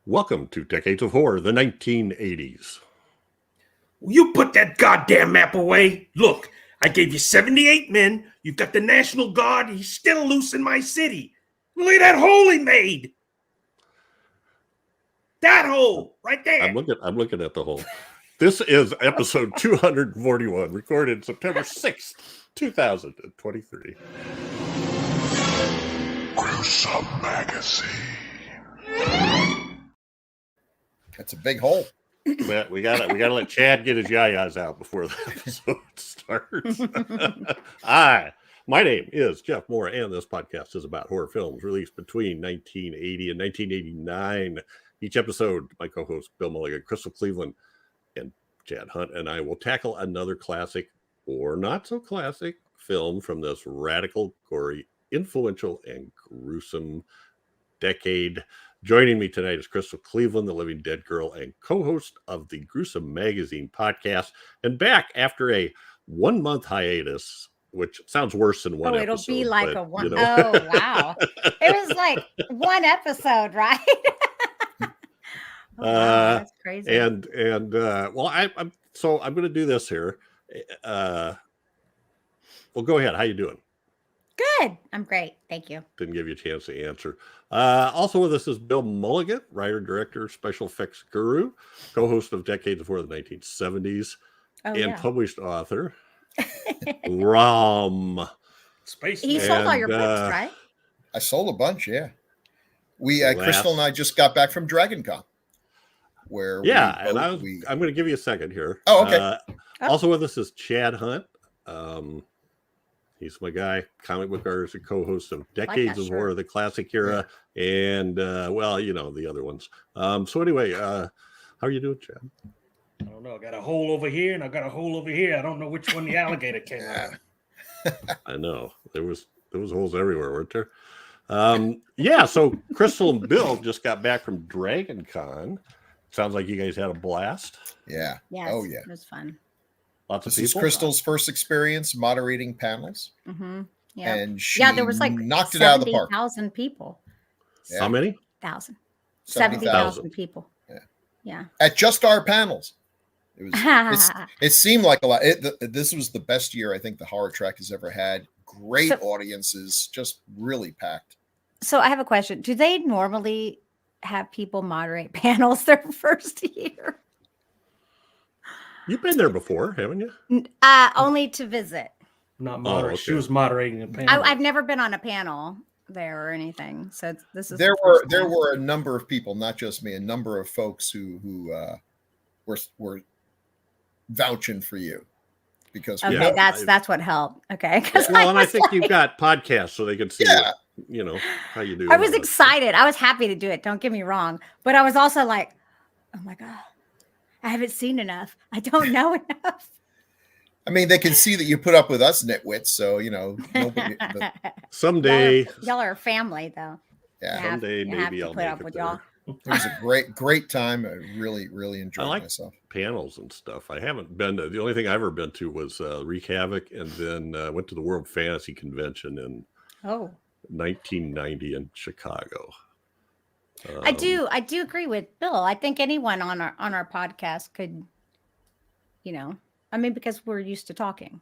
Welcome to Decades of Horror, the 1980s. Will you put that goddamn map away? Look, I gave you 78 men. You've got the National Guard. He's still loose in my city. Look at that hole he made. That hole right there. I'm looking at the hole. This is episode 241, recorded September 6th, 2023. Gruesome Magazine. That's a big hole. But we gotta let Chad get his yayas out before the episode starts. Hi, my name is Jeff Mohr, and this podcast is about horror films released between 1980 and 1989. Each episode, my co-host Bill Mulligan, Crystal Cleveland, and Chad Hunt and I will tackle another classic or not so classic film from this radical, gory, influential, and gruesome decade. Joining me tonight is Crystal Cleveland, the living dead girl and co-host of the Gruesome Magazine podcast, and back after a 1-month hiatus, which sounds worse than one episode. It'll be like but, a one. You know. Oh, wow. It was like one episode, right? Wow, that's crazy. And well, I'm going to do this here. Well, go ahead. How you doing? Good. I'm great. Thank you. Didn't give you a chance to answer. Also with us is Bill Mulligan, writer, director, special effects guru, co-host of Decades of Horror of the 1970s, and published author. Space. He sold all your books, right? I sold a bunch, yeah. Crystal and I just got back from Dragon Con. I'm going to give you a second here. Oh, okay. Also with us is Chad Hunt. He's my guy, comic book artist and co-host of Decades of Horror, the classic era, and the other ones. So anyway, how are you doing, Chad? I don't know. I got a hole over here, and I got a hole over here. I don't know which one the alligator came out. I know there was holes everywhere, weren't there? So Crystal and Bill just got back from Dragon Con. Sounds like you guys had a blast. Yeah. Yes, oh yeah. It was fun. Lots of This people. is Crystal's first experience moderating panels. Mm-hmm. Yeah. And there was like knocked it out of the park. 70,000 people. Yeah. How many? 70,000 people. Yeah. At just our panels. It seemed like a lot. This was the best year I think the Horror Track has ever had. Great audiences, just really packed. So I have a question. Do they normally have people moderate panels their first year? You've been there before, haven't you? Only to visit. Not moderate. Okay. She was moderating a panel. I've never been on a panel there or anything. So this is there were a number of people, not just me, a number of folks who were vouching for you because that's what helped. Okay. I think you've got podcasts so they can see how you do. I was excited. I was happy to do it. Don't get me wrong. But I was also like, oh my God, I haven't seen enough. I don't know enough. I mean, they can see that you put up with us nitwits, so nobody. Someday, y'all are a family, though. Yeah, someday maybe I'll put up with y'all. It was a great time. I really, really enjoyed myself. Panels and stuff. I haven't been to. The only thing I've ever been to was Wreak Havoc, and then went to the World Fantasy Convention in 1990 in Chicago. I do agree with Bill. I think anyone on our podcast could, because we're used to talking.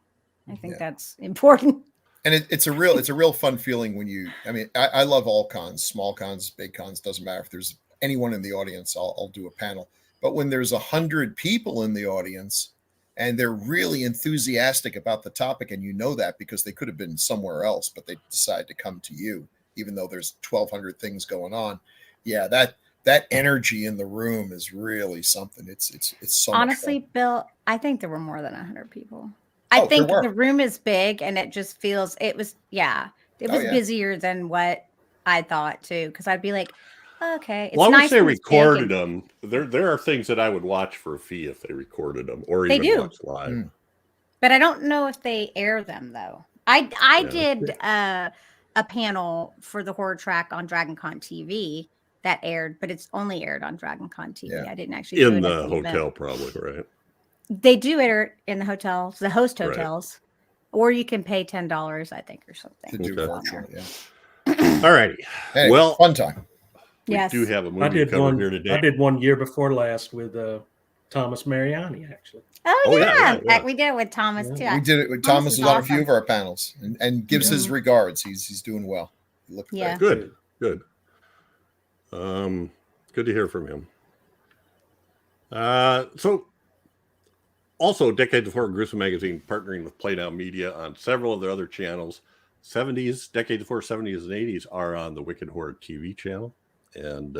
I think that's important. And it's a real fun feeling when I love all cons, small cons, big cons, doesn't matter. If there's anyone in the audience, I'll do a panel. But when there's 100 people in the audience and they're really enthusiastic about the topic, and that because they could have been somewhere else, but they decide to come to you, even though there's 1,200 things going on. Yeah, that energy in the room is really something. It's so honestly, much fun. Bill, I think there were more than 100 people. I think the room is big, and it just feels it was busier than what I thought too. Because I'd be like, okay, it's I nice wish they recorded them. There are things that I would watch for a fee if they recorded them or even watch live. But I don't know if they air them though. I did a panel for the Horror Track on Dragon Con TV. That aired, but it's only aired on Dragon Con TV. Yeah. I didn't actually in the hotel, probably, right? They do air in the hotels, the host hotels, or you can pay $10, I think, or something. To do virtual, All righty. Anyway, well, fun time. We Yes. do have a I movie to did cover one. here today. I did one year before last with Thomas Mariani, actually. Oh, yeah. We did it with Thomas too. We did it with Thomas Thomas is was on a few awesome. of our panels and gives his regards. He's doing well. He looked Yeah. great. Good. Good to hear from him. So also Decades of Horror Gruesome Magazine partnering with Play Now Media on several of their other channels. 70s, Decades of Horror 70s and 80s are on the Wicked Horror TV channel. And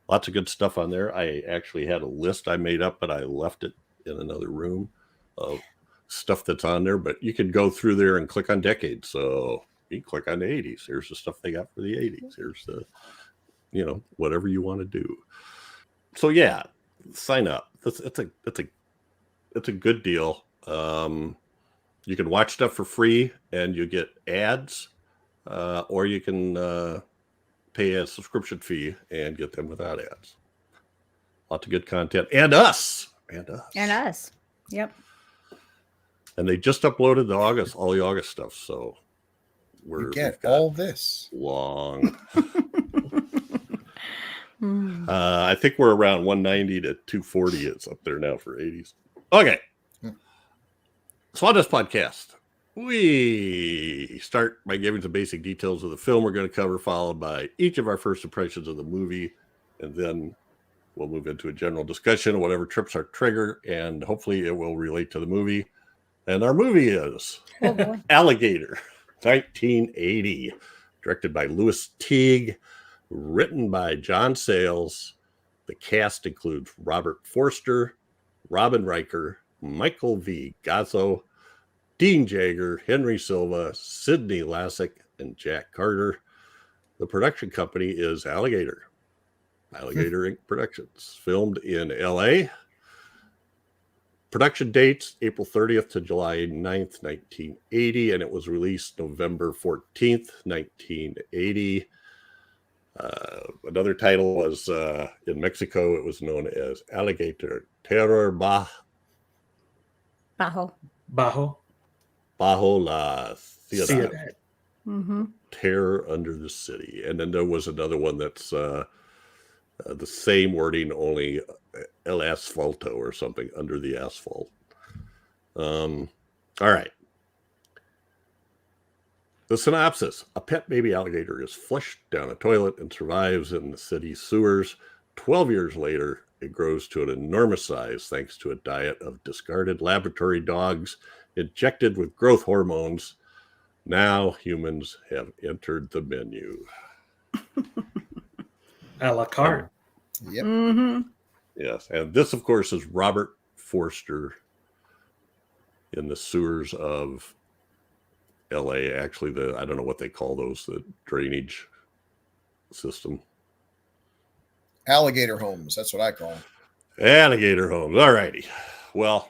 lots of good stuff on there. I actually had a list I made up, but I left it in another room of stuff that's on there. But you can go through there and click on decades. So you can click on the 80s. Here's the stuff they got for the 80s. Here's the, whatever you want to do. So yeah, sign up. It's a good deal. You can watch stuff for free and you get ads, or you can pay a subscription fee and get them without ads. Lots of good content. And us. Yep. And they just uploaded all the August stuff. So we get all this long. I think we're around 190 to 240. It's up there now for 80s. Okay. So on this podcast, we start by giving some basic details of the film we're going to cover, followed by each of our first impressions of the movie, and then we'll move into a general discussion of whatever trips our trigger, and hopefully it will relate to the movie. And our movie is Alligator, 1980, directed by Teague, written by John Sayles. The cast includes Robert Forster, Robin Riker, Michael V. Gazzo, Dean Jagger, Henry Silva, Sidney Lassick, and Jack Carter. The production company is Alligator Inc. Productions. Filmed in LA. Production dates April 30th to July 9th, 1980, and it was released November 14th, 1980. Another title was in Mexico, it was known as Alligator Terror Bajo la Ciudad. Terror Under the City. And then there was another one that's the same wording, only El Asfalto or something, Under the Asphalt. All right. The synopsis: a pet baby alligator is flushed down a toilet and survives in the city's sewers. 12 years later, it grows to an enormous size thanks to a diet of discarded laboratory dogs injected with growth hormones. Now humans have entered the menu. A la carte. Yep. Yes, and this, of course, is Robert Forster in the sewers of LA. Actually, I don't know what they call those, the drainage system. Alligator homes. That's what I call them. Alligator homes. All righty. Well,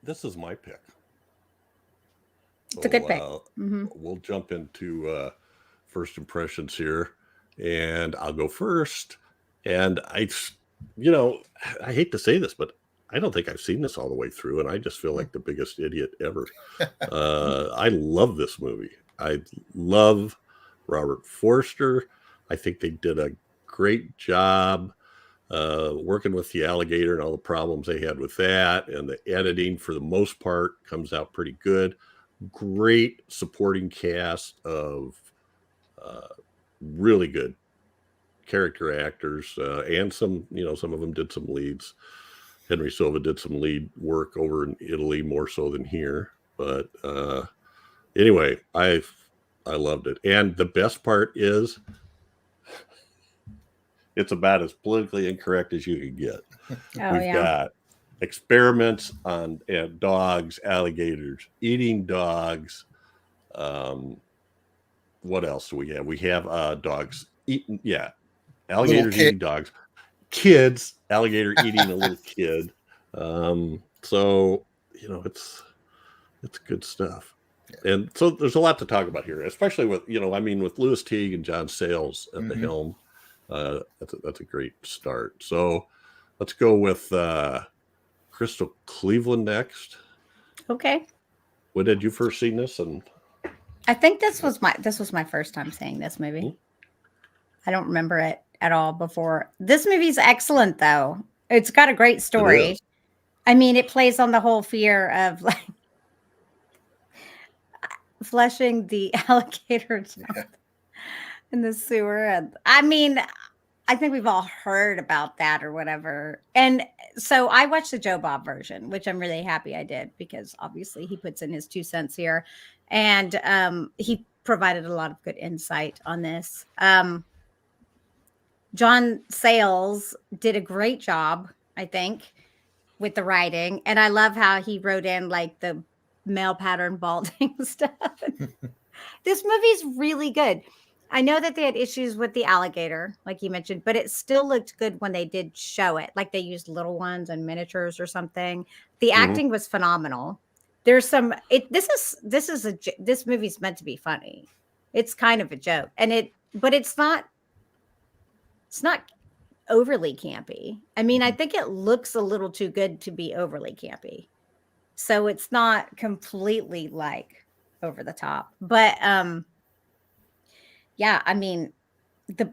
this is my pick. It's a good pick. We'll jump into first impressions here, and I'll go first. And I hate to say this, but I don't think I've seen this all the way through, and I just feel like the biggest idiot ever. I love this movie. I love Robert Forster. I think they did a great job working with the alligator and all the problems they had with that, and the editing for the most part comes out pretty good. Great supporting cast of really good character actors, and some of them did some leads. Henry Silva did some lead work over in Italy more so than here, but anyway, I loved it. And the best part is it's about as politically incorrect as you can get. We've got experiments on dogs, alligators, eating dogs. What else do we have? We have dogs eating, alligators eating dogs, kids, alligator eating a little kid. So it's good stuff. Yeah. And so there's a lot to talk about here, especially with with Teague and John Sayles at the helm. That's a great start. So let's go with Crystal Cleveland next. Okay. When did you first see this? And I think this was my first time seeing this movie. I don't remember it at all before. This movie's excellent, though. It's got a great story. I mean, it plays on the whole fear of like flushing the alligator down in the sewer. And I mean, I think we've all heard about that or whatever. And so I watched the Joe Bob version, which I'm really happy I did because obviously he puts in his 2 cents here. And he provided a lot of good insight on this. John Sayles did a great job, I think, with the writing. And I love how he wrote in like the male pattern balding stuff. This movie's really good. I know that they had issues with the alligator, like you mentioned, but it still looked good when they did show it. Like they used little ones and miniatures or something. The acting was phenomenal. There's some. This movie's meant to be funny. It's kind of a joke, but it's not. It's not overly campy. I mean, I think it looks a little too good to be overly campy, so it's not completely like over the top, but yeah, I mean, I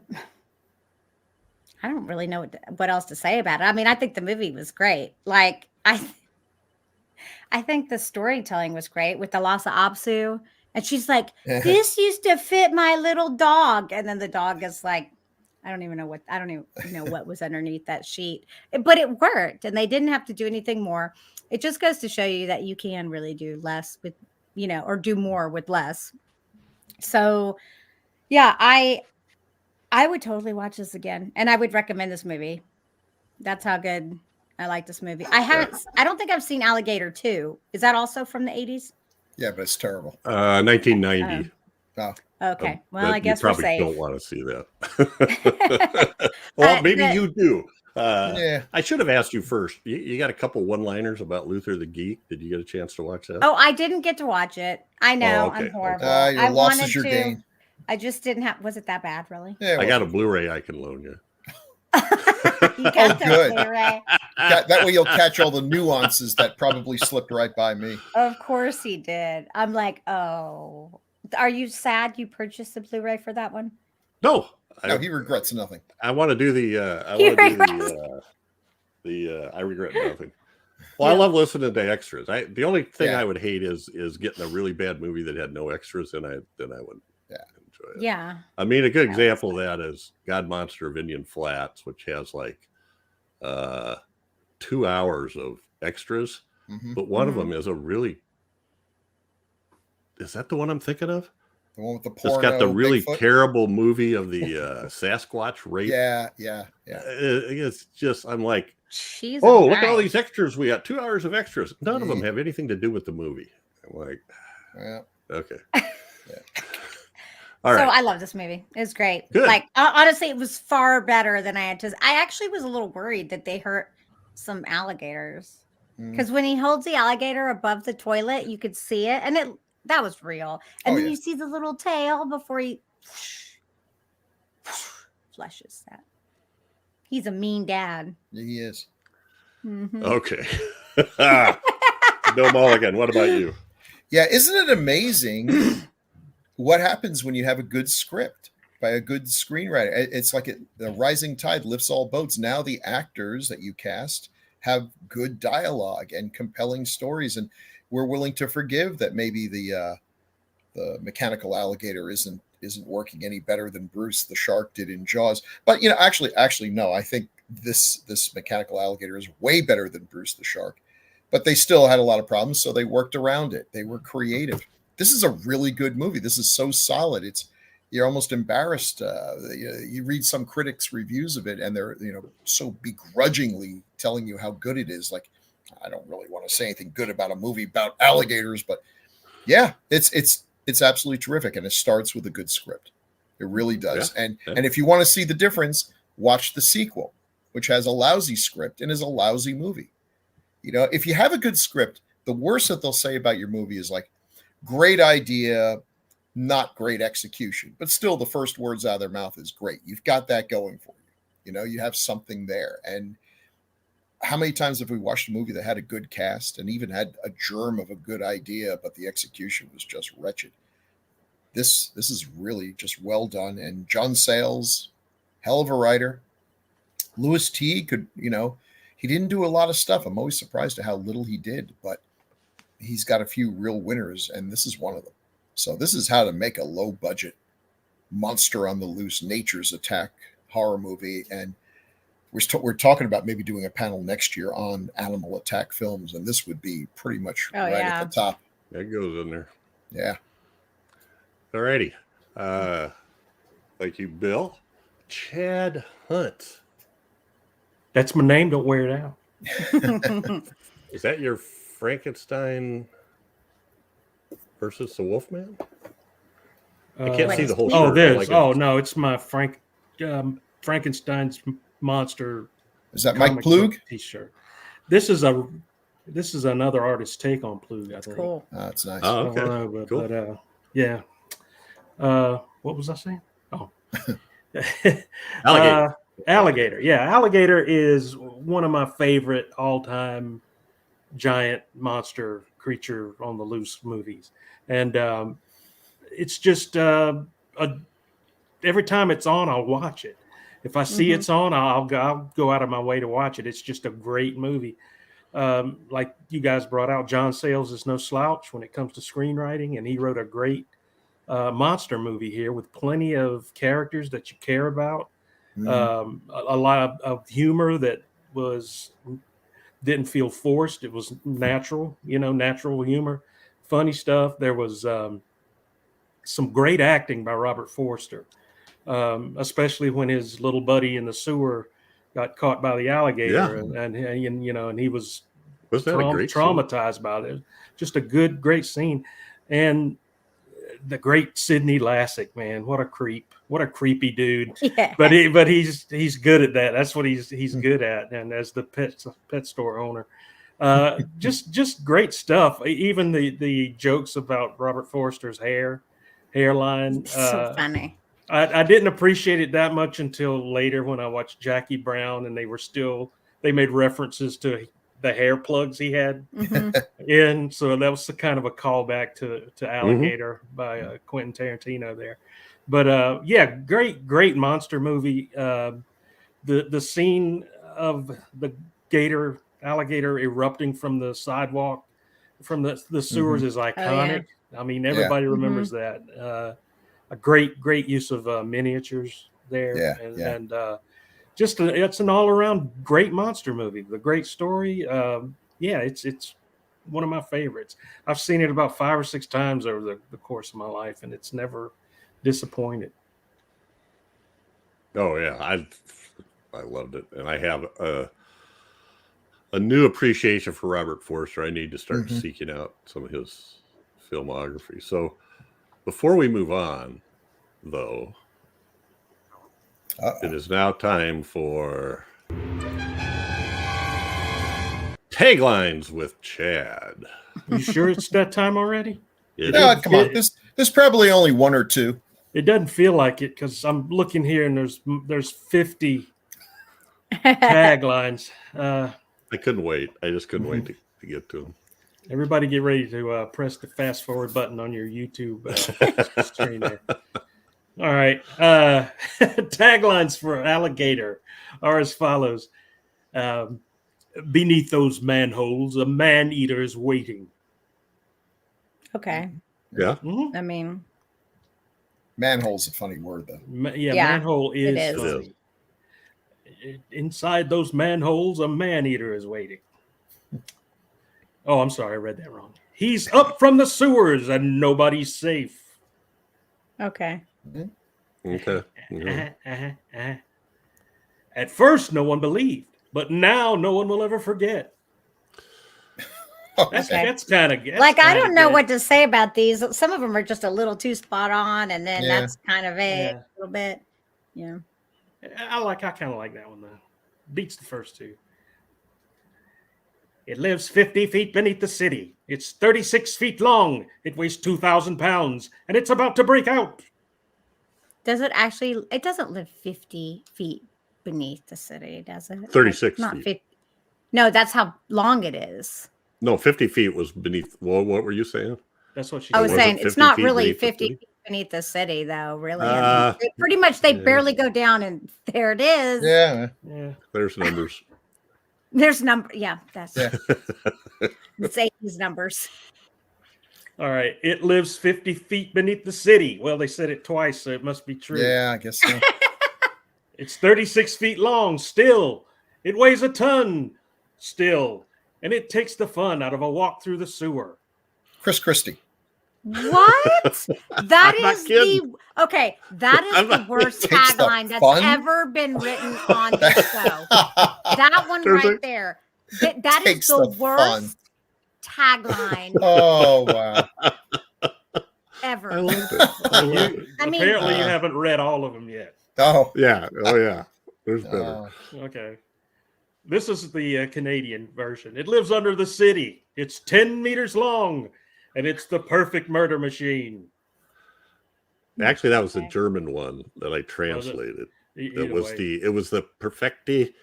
don't really know what else to say about it. I mean, I think the movie was great. Like, I think the storytelling was great with the Lhasa Apso, and she's like, "This used to fit my little dog," and then the dog is like, I don't even know what was underneath that sheet, but it worked, and they didn't have to do anything more. It just goes to show you that you can really do less with, or do more with less. So. Yeah, I would totally watch this again, and I would recommend this movie. That's how good I like this movie. I don't think I've seen Alligator 2. Is that also from the 80s? Yeah, but it's terrible. 1990. Oh. Okay. Well, I guess you probably we're safe. don't want to see that. Well, maybe you do. Yeah. I should have asked you first. You got a couple one-liners about Luther the Geek. Did you get a chance to watch that? Oh, I didn't get to watch it. I know. Oh, okay. I'm horrible. Your loss is your gain. I just didn't have. Was it that bad, really? Yeah, I got a Blu-ray I can loan you. You got good. Blu-ray. That way you'll catch all the nuances that probably slipped right by me. Of course he did. I'm like, oh. Are you sad you purchased the Blu-ray for that one? No. He regrets nothing. I want to do the. I regret nothing. Well, I love listening to extras. The only thing I would hate is getting a really bad movie that had no extras, and then I would enjoy it. Yeah. I mean, a good example of that is God Monster of Indian Flats, which has like 2 hours of extras, but one of them is a really. Is that the one I'm thinking of? The one with the porno. It's got the really Bigfoot? Terrible movie of the Sasquatch rape. Yeah. It's just, I'm like, She's look at all these extras. We got 2 hours of extras. None of them Yeah. have anything to do with the movie. I'm like, Yeah. okay. Yeah. All right. So I love this movie. It's great. Good. Like honestly, it was far better than I anticipated. I actually was a little worried that they hurt some alligators because when he holds the alligator above the toilet, you could see it, and that was real. And then you see the little tail before he flushes that. He's a mean dad. Yeah, he is. Okay. No Mulligan. What about you? Yeah, isn't it amazing what happens when you have a good script by a good screenwriter? It's like the rising tide lifts all boats. Now the actors that you cast have good dialogue and compelling stories, and we're willing to forgive that maybe the mechanical alligator isn't working any better than Bruce the shark did in Jaws. But actually no, I think this mechanical alligator is way better than Bruce the shark. But they still had a lot of problems, so they worked around it. They were creative. This is a really good movie. This is so solid. You're almost embarrassed. You read some critics' reviews of it, and they're so begrudgingly telling you how good it is. Like, I don't really want to say anything good about a movie about alligators, but yeah, it's absolutely terrific, and it starts with a good script. It really does. Yeah. And if you want to see the difference, watch the sequel, which has a lousy script and is a lousy movie. If you have a good script, the worst that they'll say about your movie is like, great idea, not great execution, but still the first words out of their mouth is great. You've got that going for you. You have something there. And how many times have we watched a movie that had a good cast and even had a germ of a good idea, but the execution was just wretched? This is really just well done. And John Sayles, hell of a writer. Louis Teague could, he didn't do a lot of stuff. I'm always surprised at how little he did, but he's got a few real winners, and this is one of them. So this is how to make a low budget monster on the loose nature's attack horror movie. And we're talking about maybe doing a panel next year on animal attack films, and this would be pretty much at the top. That goes in there. Yeah. All righty. Thank you, Bill. Chad Hunt. That's my name. Don't wear it out. Is that your Frankenstein versus the Wolfman? I can't see the whole shirt. Oh, there's. No, it's my Frankenstein's monster. Is that Mike Plug T-shirt? This is another artist's take on Plug. I think. Cool. Oh, that's nice. Oh, okay. Cool. But yeah. What was I saying? Oh, Alligator. Alligator. Yeah, Alligator is one of my favorite all-time giant monster creature on the loose movies, and it's just every time it's on, I'll watch it. If I see it's on, I'll go out of my way to watch it. It's just a great movie. Like you guys brought out, John Sayles is no slouch when it comes to screenwriting, and he wrote a great monster movie here with plenty of characters that you care about. A lot of humor that didn't feel forced. It was natural, natural humor, funny stuff. There was some great acting by Robert Forster, especially when his little buddy in the sewer got caught by the alligator, and he was traumatized by it. Just a great scene. And the great Sidney Lassick, man, what a creep, what a creepy dude. Yeah. But he's good at that. That's what he's good at. And as the pet store owner, just great stuff. Even the jokes about Robert Forster's hairline. So funny. I didn't appreciate it that much until later when I watched Jackie Brown, and they made references to the hair plugs he had in. So that was kind of a callback to Alligator by Quentin Tarantino there. But great monster movie. The scene of the alligator erupting from the sidewalk, from the sewers is iconic. Oh, yeah. I mean, everybody remembers that. A great use of miniatures there. And it's an all-around great monster movie. The great story. It's one of my favorites. I've seen it about 5 or 6 times over the course of my life, and it's never disappointed. Oh yeah, I loved it, and I have a new appreciation for Robert Forster. I need to start seeking out some of his filmography. So before we move on, though, it is now time for Taglines with Chad. You sure it's that time already? Come on. There's probably only 1 or 2. It doesn't feel like it because I'm looking here and there's 50 taglines. I couldn't wait. I just couldn't wait to get to them. Everybody get ready to press the fast forward button on your YouTube screen there. All right. Taglines for Alligator are as follows. Beneath those manholes, a man-eater is waiting. Okay. Yeah. I mean, manhole's a funny word, though. Manhole is funny. Inside those manholes, a man-eater is waiting. Oh, I'm sorry. I read that wrong. He's up from the sewers and nobody's safe. Okay. Okay. At first, no one believed, but now no one will ever forget. That's kind of like, I don't know what to say about these. Some of them are just a little too spot on, and then that's kind of a little bit. Yeah. I kind of like that one though. Beats the first two. It lives 50 feet beneath the city. It's 36 feet long. It weighs 2,000 pounds, and it's about to break out. Does it actually? It doesn't live 50 feet beneath the city, does it? 36 not feet. 50. No, that's how long it is. No, 50 feet was beneath. Well, what were you saying? That's what she I was saying. It's not really 50 feet beneath the city, though. Really, pretty much they barely go down, and there it is. Yeah. There's numbers. There's number. Yeah, that's it's 80s numbers. All right. It lives 50 feet beneath the city. Well, they said it twice, so it must be true. Yeah, I guess so. It's 36 feet long still. It weighs a ton still. And it takes the fun out of a walk through the sewer. Chris Christie. What? That I'm not is kidding. that is I'm the not- worst Takes the tagline that's fun? ever been written on this show. That one There's right a- there. That is Takes the the fun. worst tagline Oh, wow. ever. I loved it. I loved it. I mean- Apparently, you haven't read all of them yet. Oh. Yeah. Oh, yeah. There's better. Okay. This is the Canadian version. It lives under the city. It's 10 meters long, and it's the perfect murder machine. Actually, that was the Okay. German one that I translated. Either It was way. the perfecte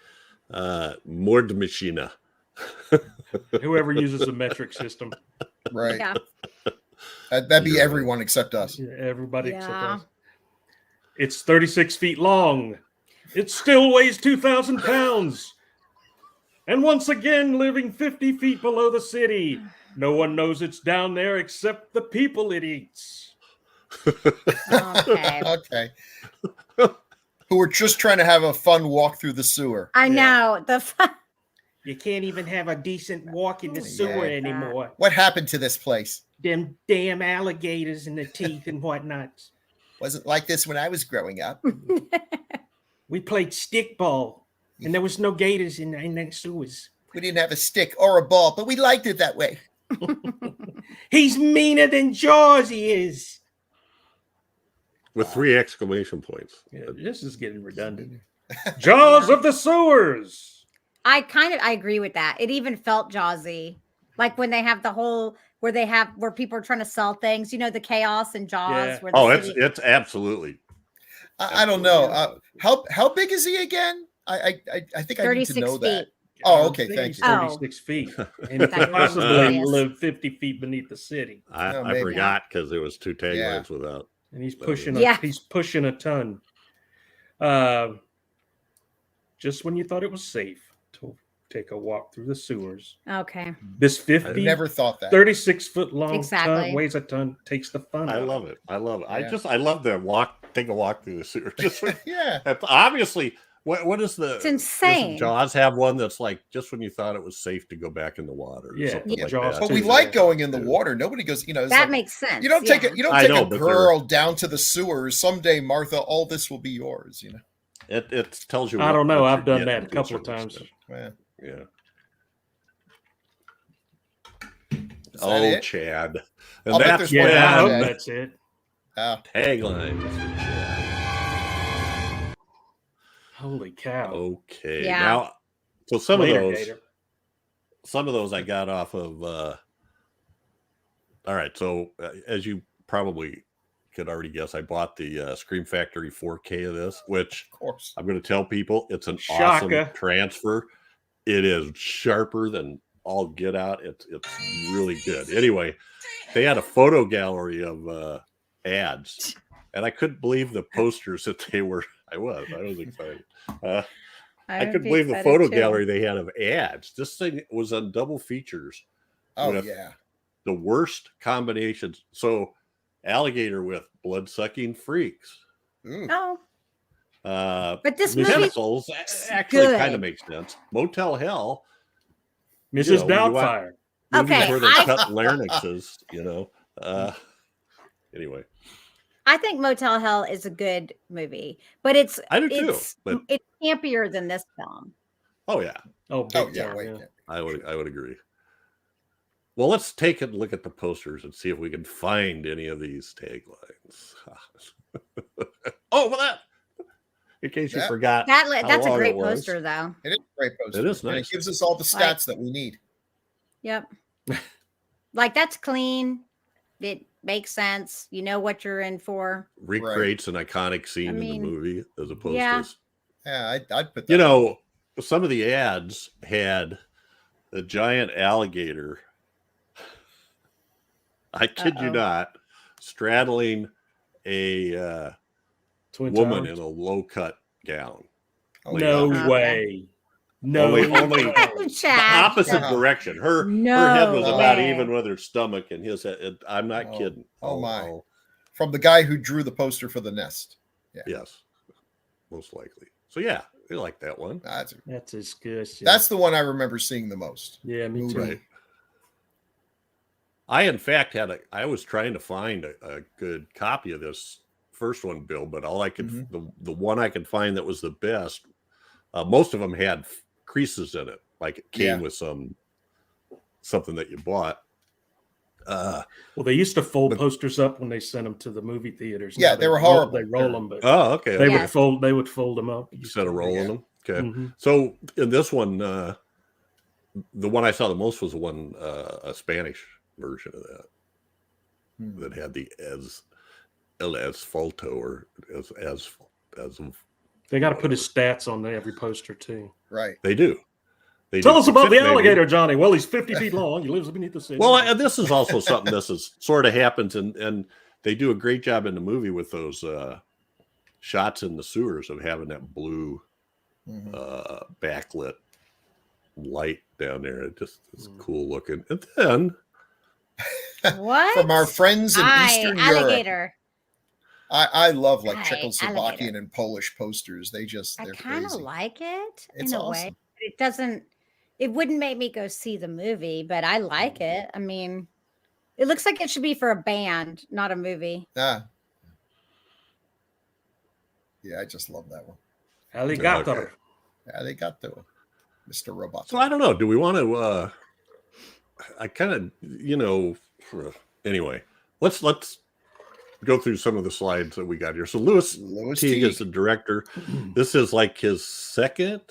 Mordmaschine. Whoever uses the metric system. Right. Yeah. That'd be You're everyone except us. Yeah, everybody except Yeah. us. It's 36 feet long. It still weighs 2,000 pounds. And once again, living 50 feet below the city. No one knows it's down there except the people it eats. Okay. Okay. Who were just trying to have a fun walk through the sewer. I know. You can't even have a decent walk in the Oh, sewer yeah. anymore. What happened to this place? Them damn alligators and the teeth and whatnot. Wasn't like this when I was growing up. We played stickball, and there was no gators in the sewers. We didn't have a stick or a ball, but we liked it that way. He's meaner than Jaws, he is. With 3 exclamation points. Yeah, this is getting redundant. Jaws of the sewers. I agree with that. It even felt Jawsy. Like when they have the whole where people are trying to sell things, the chaos in Jaws. Yeah. Where the Oh, city- it's absolutely. I don't know. How big is he again? I think I need to 36 know that. feet. Oh, I okay, think thank he's you. 36 feet. And That's possibly hilarious. live 50 feet beneath the city. I maybe. forgot because there was 2 taglines Yeah. without. And he's That pushing was- Yeah. he's pushing a ton. Just when you thought it was safe to take a walk through the sewers. Okay. This I 50, never thought that. 36-foot long Exactly. ton, weighs a ton, takes the fun I out. love it. I love it. Yeah. I love the take a walk through the sewer. Just Yeah. obviously, what is the? It's insane. doesn't Jaws have one that's like just when you thought it was safe to go back in the water. Or Yeah, something like Jaws that. But too. we like going in the water. Nobody goes, it's That like, makes sense. you don't take yeah. it. You don't I take know, a but girl down to the sewers. Someday, Martha, all this will be yours. It tells you. I don't know. what I've you're done that getting a to couple of certain times. extent. Yeah. Yeah. Is that Oh, it? Chad. I'll And bet that's there's Yeah, one I more hope tag. that's it. Oh, tagline. Mr. Chad. Holy cow. Okay. Yeah. Now, so some Later, of those. Gator. Some of those I got off of. All right, so as you probably could already guess, I bought the Scream Factory 4K of this, which of course. I'm going to tell people it's an Shaka. awesome transfer. It is sharper than all get out. It's really good. Anyway, they had a photo gallery of ads, and I couldn't believe the posters that they were. I was excited. I would couldn't be believe the excited photo too. gallery they had of ads. This thing was on double features. Oh, With yeah. the worst combinations. So, Alligator with blood-sucking freaks. Ooh. Oh, Uh, but this movie. chemicals actually good. kind of makes sense. Motel Hell. Mrs. You know, you want- Doubtfire. Movies Okay, where they I- cut larynxes. Anyway, I think Motel Hell is a good movie, but it's I do too, but- it's campier than this film. oh yeah, Oh, big Oh, yeah. time, Wait. yeah. I would agree. Well, let's take a look at the posters and see if we can find any of these taglines. Oh, well, that. In case you Yeah. forgot, That's a long great it was. poster, though. It is a great poster. It is And nice. it gives us all the stats that we need. Yep. Like that's clean. It makes sense. You know what you're in for. recreates an iconic scene in mean, the movie as opposed yeah. to, Yeah, I'd put that. you know, some of the ads had a giant alligator. I kid you Uh-oh. not, straddling a Twin woman Towers? in a low cut gown. Oh, No yeah. way. No. Only the Chad, opposite Wow. direction. Her No head was about way. even with her stomach, and his head. I'm not Oh. kidding. Oh, my. From the guy who drew the poster for The Nest. Yeah. Yes, most likely. So yeah, we like that one. That's as good. Yeah. That's the one I remember seeing the most. Yeah, me too. Right. I, in fact, I was trying to find a good copy of this first one, Bill, but all I could, the one I could find that was the best, most of them had creases in it, like it came with something that you bought. Well, they used to fold posters up when they sent them to the movie theaters. Yeah, Now they were horrible. They roll them, but okay. they Yes. would fold them up Instead of rolling them. Okay. Mhm. So in this one, the one I saw the most was the one, a Spanish version of that had the El Asfalto or as They got to put his stats on every poster too. Right. They do. Tell us about the Maybe. alligator, Johnny. Well, he's 50 feet long. He lives beneath the city. Well, and this is also something this is sort of happens, and they do a great job in the movie with those shots in the sewers of having that blue backlit light down there. It just is cool looking. And then What? From our friends in Eastern Europe. Alligator. I love like Hi, Czechoslovakian alligator. and Polish posters. I They're kind of crazy. like it It's in a awesome. way. It doesn't. It wouldn't make me go see the movie, but I like it. I mean, it looks like it should be for a band, not a movie. Ah. Yeah, I just love that one. alligator. Okay. Yeah, they got the Mr. Robot. So I don't know. Do we want to? I kind of, anyway. Let's go through some of the slides that we got here. So Louis Teague is the director. This is like his second.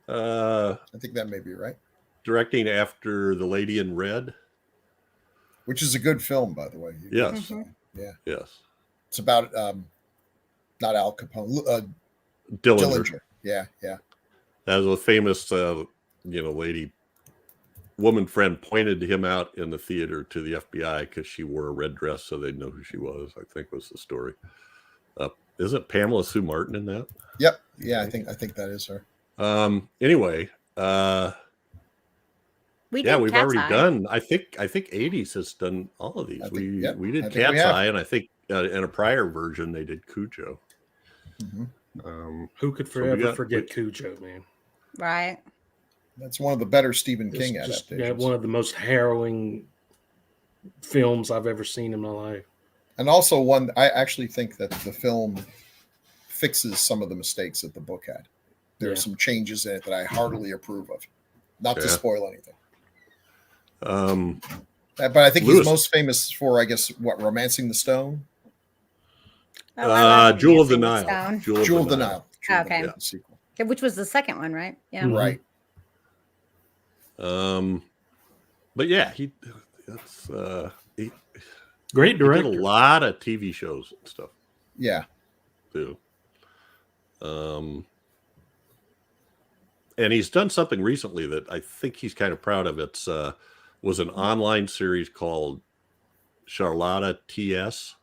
I think that may be right. Directing after The Lady in Red. Which is a good film, by the way. Yes. Yeah. Yes. It's about not Al Capone. Dillinger. Yeah, yeah. That was a famous, woman friend pointed him out in the theater to the FBI because she wore a red dress so they'd know who she was, I think was the story. Isn't Pamela Sue Martin in that? Yep. Yeah, I think that is her. Anyway, We've already done. I think 80s has done all of these. We did Cat's Eye, and I think in a prior version they did Cujo. Who could forever forget Cujo, man? Right. That's one of the better Stephen King Just adaptations. one of the most harrowing films I've ever seen in my life. And also one, I actually think that the film fixes some of the mistakes that the book had. There are some changes in it that I heartily approve of. Not to spoil anything. But I think he's most famous for, I guess, Romancing the Stone? Jewel of the Nile. Jewel of the Nile. Okay. The sequel. Which was the second one, right? Yeah. Right. But yeah, that's great director. He did a lot of TV shows and stuff. Yeah. Too. And he's done something recently that I think he's kind of proud of. It's was an online series called Charlotta TS.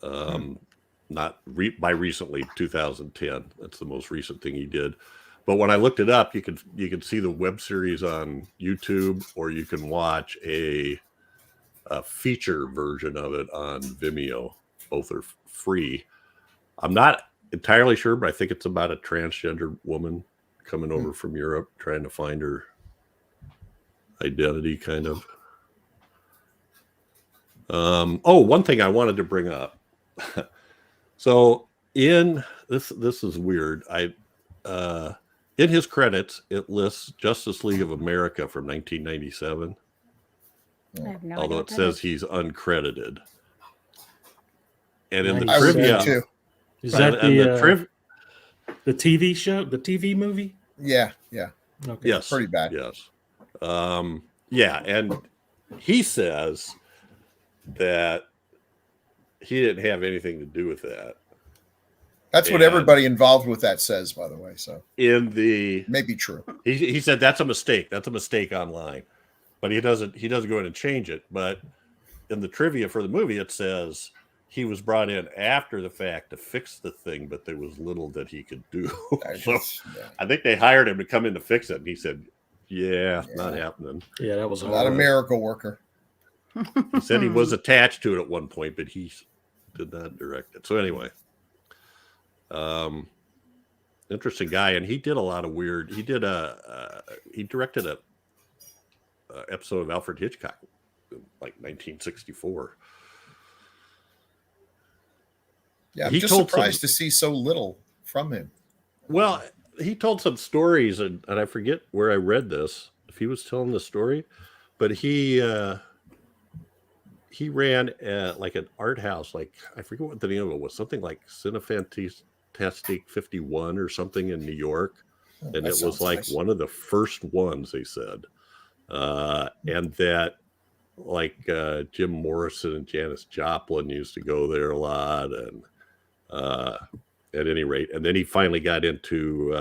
By recently 2010. That's the most recent thing he did. But when I looked it up, you could see the web series on YouTube, or you can watch a feature version of it on Vimeo. Both are free. I'm not entirely sure, but I think it's about a transgender woman coming over from Europe trying to find her identity, kind of. One thing I wanted to bring up. So in this is weird. In his credits, it lists Justice League of America from 1997. I have no Although idea it says he's uncredited. And in the I would trivia, too. Is that the TV show, the TV movie? Yeah, yeah. Okay. Yes, pretty bad. Yes, and he says that he didn't have anything to do with that. That's what everybody involved with that says, by the way. So may be true. He said that's a mistake. That's a mistake online, but he doesn't go in and change it. But in the trivia for the movie, it says he was brought in after the fact to fix the thing, but there was little that he could do. So I think they hired him to come in to fix it, and he said, "Yeah, not happening." Yeah, that was not a miracle worker. He said he was attached to it at one point, but he did not direct it. So anyway, interesting guy, and he did a lot of weird. He directed a episode of Alfred Hitchcock, in like 1964. Yeah, I'm just surprised to see so little from him. Well, he told some stories, and I forget where I read this, if he was telling the story, but he ran like an art house, like I forget what the name of it was, something like Cinematographer 51 or something in New York, and it was like one of the first ones, they said, and that like Jim Morrison and Janis Joplin used to go there a lot, and at any rate, and then he finally got into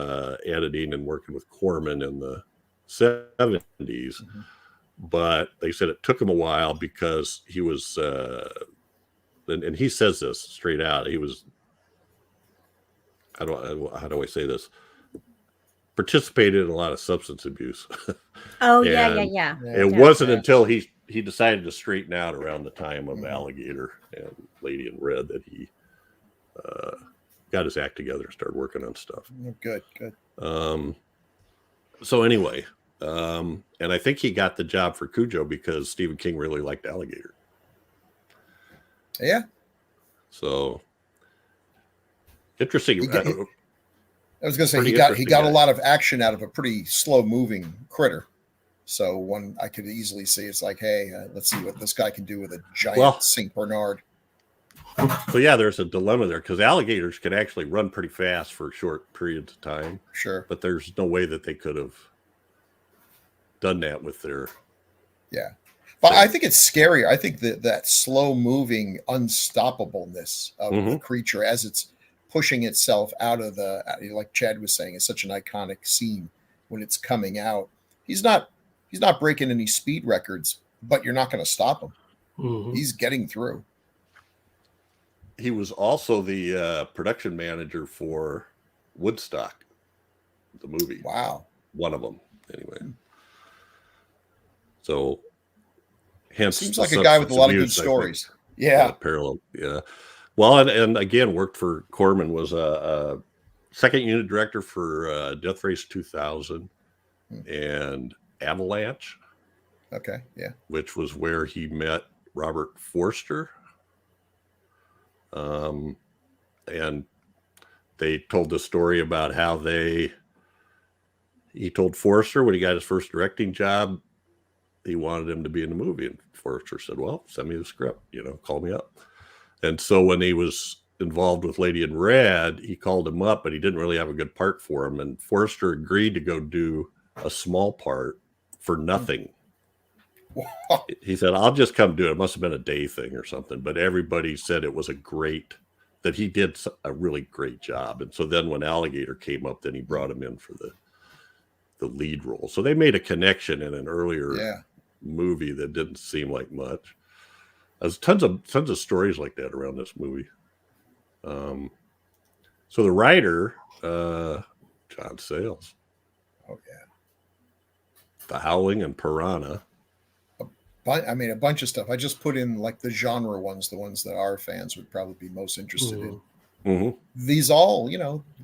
editing and working with Corman in the 70s. Mm-hmm. But they said it took him a while because he was, and he says this straight out, he was, how do I say this? Participated in a lot of substance abuse. Oh, yeah. It wasn't until he decided to straighten out around the time of Alligator and Lady in Red that he got his act together and started working on stuff. Good. So anyway, and I think he got the job for Cujo because Stephen King really liked Alligator. Yeah. So interesting. I was going to say he got a lot of action out of a pretty slow moving critter. So one I could easily see it's like, hey, let's see what this guy can do with a giant Saint Bernard. So yeah, there's a dilemma there because alligators can actually run pretty fast for short periods of time. Sure. But there's no way that they could have done that with their. Yeah. But I think it's scary. I think that slow moving unstoppableness of the creature as it's pushing itself out of like Chad was saying, it's such an iconic scene when it's coming out. He's not breaking any speed records, but you're not going to stop him. Mm-hmm. He's getting through. He was also the production manager for Woodstock, the movie. Wow. One of them, anyway. So, hence seems like a guy with a lot of good stories. Yeah. Parallel. Yeah. Well, and again, worked for Corman, was a second unit director for Death Race 2000 and Avalanche. Okay. Yeah. Which was where he met Robert Forster. And they told the story about how he told Forster when he got his first directing job, he wanted him to be in the movie. And Forster said, well, send me the script, call me up. And so when he was involved with Lady in Red, he called him up, but he didn't really have a good part for him. And Forster agreed to go do a small part for nothing. He said, I'll just come do it. It must have been a day thing or something. But everybody said it was that he did a really great job. And so then when Alligator came up, then he brought him in for the lead role. So they made a connection in an earlier movie that didn't seem like much. There's tons of stories like that around this movie. So the writer, John Sayles. Oh, yeah. The Howling and Piranha. I mean, a bunch of stuff. I just put in like the genre ones, the ones that our fans would probably be most interested in. Mm-hmm. These all,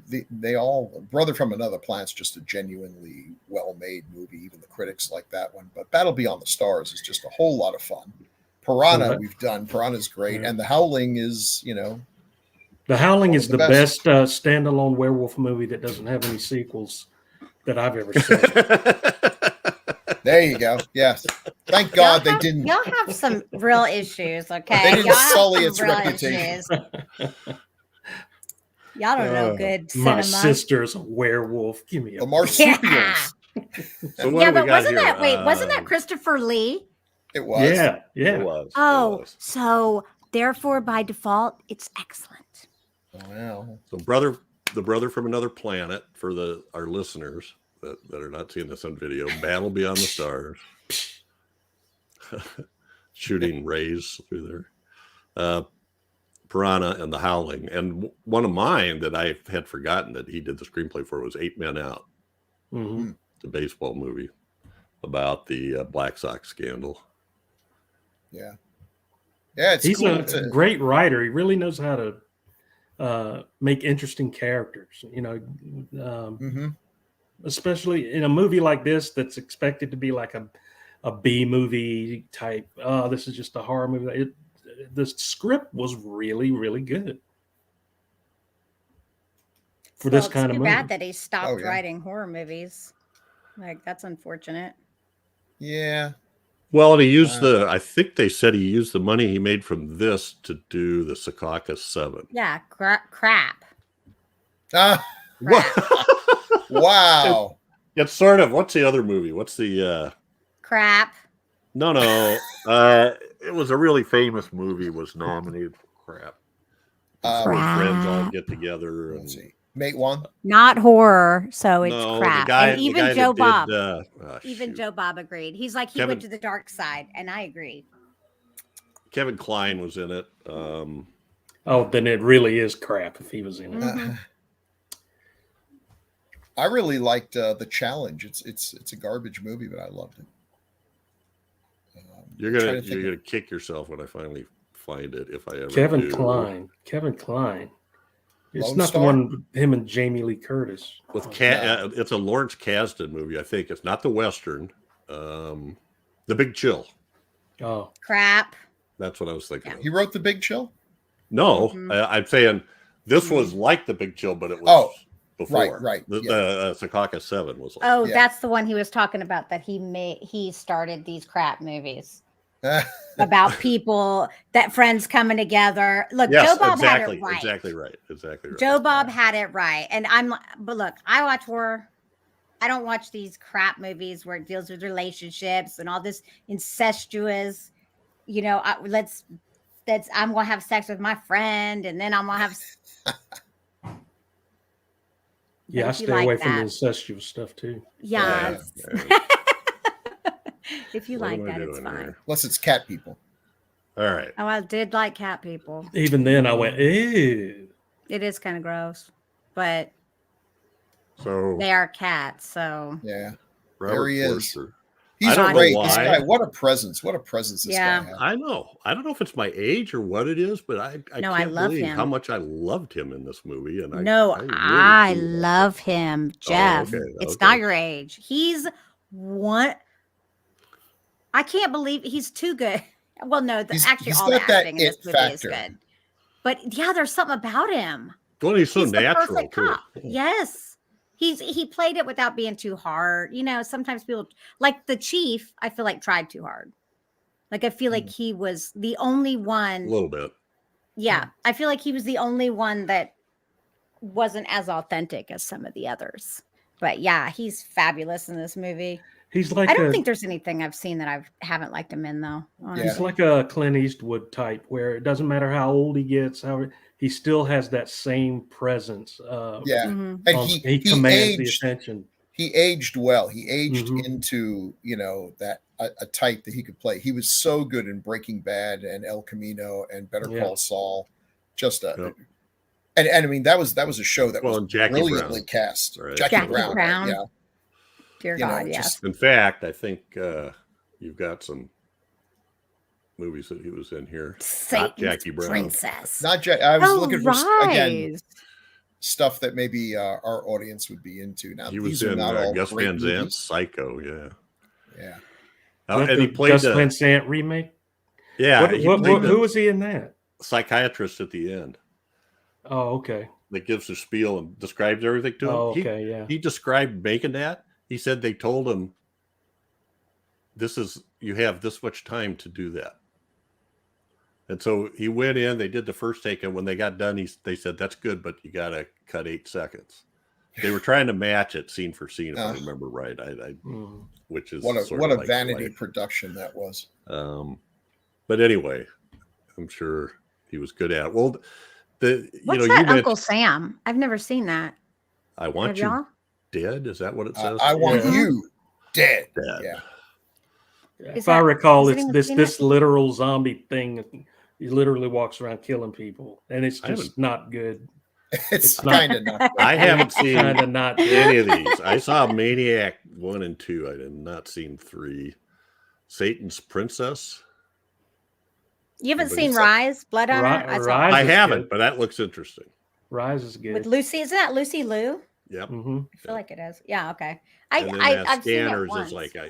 they all, Brother from Another Planet's just a genuinely well-made movie. Even the critics like that one. But Battle Beyond the Stars is just a whole lot of fun. Piranha we've done. Piranha's great. And The Howling is, The Howling is the best standalone werewolf movie that doesn't have any sequels that I've ever seen. There you go. Yes. Thank God they didn't. Y'all have some real issues, okay? They didn't y'all sully its reputation. Y'all don't know good cinema. My sister's a werewolf. Give me a the marsupials. So but wasn't that Christopher Lee? It was. Yeah. It was. Oh, so therefore by default, it's excellent. Wow. So the brother from another planet for our listeners that are not seeing this on video, Battle Beyond the Stars. shooting rays through there. Piranha and The Howling. And one of mine that I had forgotten that he did the screenplay for was 8 Men Out. Mm-hmm. The baseball movie about the Black Sox scandal. Yeah. Yeah, He's cool. a great writer. He really knows how to make interesting characters, especially in a movie like this that's expected to be like a B movie type. Oh, this is just a horror movie. The script was really, really good for this kind of movie. It's too bad that he stopped writing horror movies. Like, that's unfortunate. Yeah. Well, and he used I think they said he used the money he made from this to do the Secaucus 7. Yeah, crap. What? Wow. It's sort of, what's the other movie? What's the crap? No. It was a really famous movie, was nominated for crap. Four friends all get together. And, let's see. Mate One? Not horror, so it's crap. The guy, and even Joe Bob. Even Joe Bob agreed. He's like, he went to the dark side, and I agree. Kevin Kline was in it. Then it really is crap if he was in it. Mm-hmm. I really liked The Challenge. It's a garbage movie, but I loved it. You're gonna kick yourself when I finally find it, if I ever Kevin do. Kline. It's Lone not Star? the one with him and Jamie Lee Curtis. With it's a Lawrence Kasdan movie, I think. It's not the Western. The Big Chill. Oh, crap. That's what I was thinking. Yeah. He wrote The Big Chill? No, I'm saying this was like The Big Chill, but it was before. Right. The Secaucus 7 was like. That's the one he was talking about, that he started these crap movies. About people friends coming together. Look, yes, Joe Bob had it right. Exactly right. Joe Bob had it right. And but look, I watch horror. I don't watch these crap movies where it deals with relationships and all this incestuous, I'm going to have sex with my friend, and then I'm going to have. Yeah, I stay away from the incestuous stuff too. Yeah. If you like that, it's fine. Here? Unless it's cat people. All right. Oh, I did like cat people. Even then, I went, ew. It is kind of gross, but so they are cats. So yeah, Robert there he Forster. is. He's great. This guy, what a presence! What a presence this guy has. I know. I don't know if it's my age or what it is, but I can't believe how much I loved him in this movie. And I love him, Jeff. It's not your age. He's one. I can't believe he's too good. Well, no, actually, all the acting in this movie is good. But yeah, there's something about him. Well, he's so natural. The perfect cop. Yes, he played it without being too hard. Sometimes people like the chief. I feel like tried too hard. Like I feel like he was the only one. A little bit. Yeah, I feel like he was the only one that wasn't as authentic as some of the others. But yeah, he's fabulous in this movie. He's like I don't think there's anything I've seen that I haven't liked him in, though. Honestly. He's like a Clint Eastwood type, where it doesn't matter how old he gets, he still has that same presence. And he commands the attention. He aged well. He aged into that a type that he could play. He was so good in Breaking Bad and El Camino and Better Call Saul. Just and I mean that was a show that was brilliantly cast. Right. Jackie Brown. Yeah. Dear God, yes. In fact, I think you've got some movies that he was in here. Not Jackie Brown. Princess. Not Jackie. I was looking for again stuff that maybe our audience would be into. Now he was in Gus Van Sant's Psycho. Yeah. And he played Gus Van Sant remake. Yeah. Who was he in that? Psychiatrist at the end. Oh, okay. That gives the spiel and describes everything to him. Oh, okay, yeah. He described making that. He said they told him, you have this much time to do that. And so he went in, they did the first take, and when they got done, they said, that's good, but you got to cut 8 seconds. They were trying to match it scene for scene, if I remember right. Which is what a vanity production that was. But anyway, I'm sure he was good at it. Well, what's that Uncle Sam? I've never seen that. I Want You Dead? Is that what it says? I Want You Dead. Yeah. If I recall, has it's anyone seen this it? literal zombie thing. He literally walks around killing people, and it's I haven't- just not good. It's not- kind of not. I haven't seen Kind of not good. any of these. I saw Maniac 1 and 2. I did not seen 3. Satan's Princess. You haven't Anybody seen say- Rise, Blood Hunter? I saw Rise I is haven't, good. but that looks interesting. Rise is with good. Lucy. Isn't that Lucy Liu? Yep. Hmm. I feel like it is. Yeah. Okay. And then I've seen it Scanners once. is like, how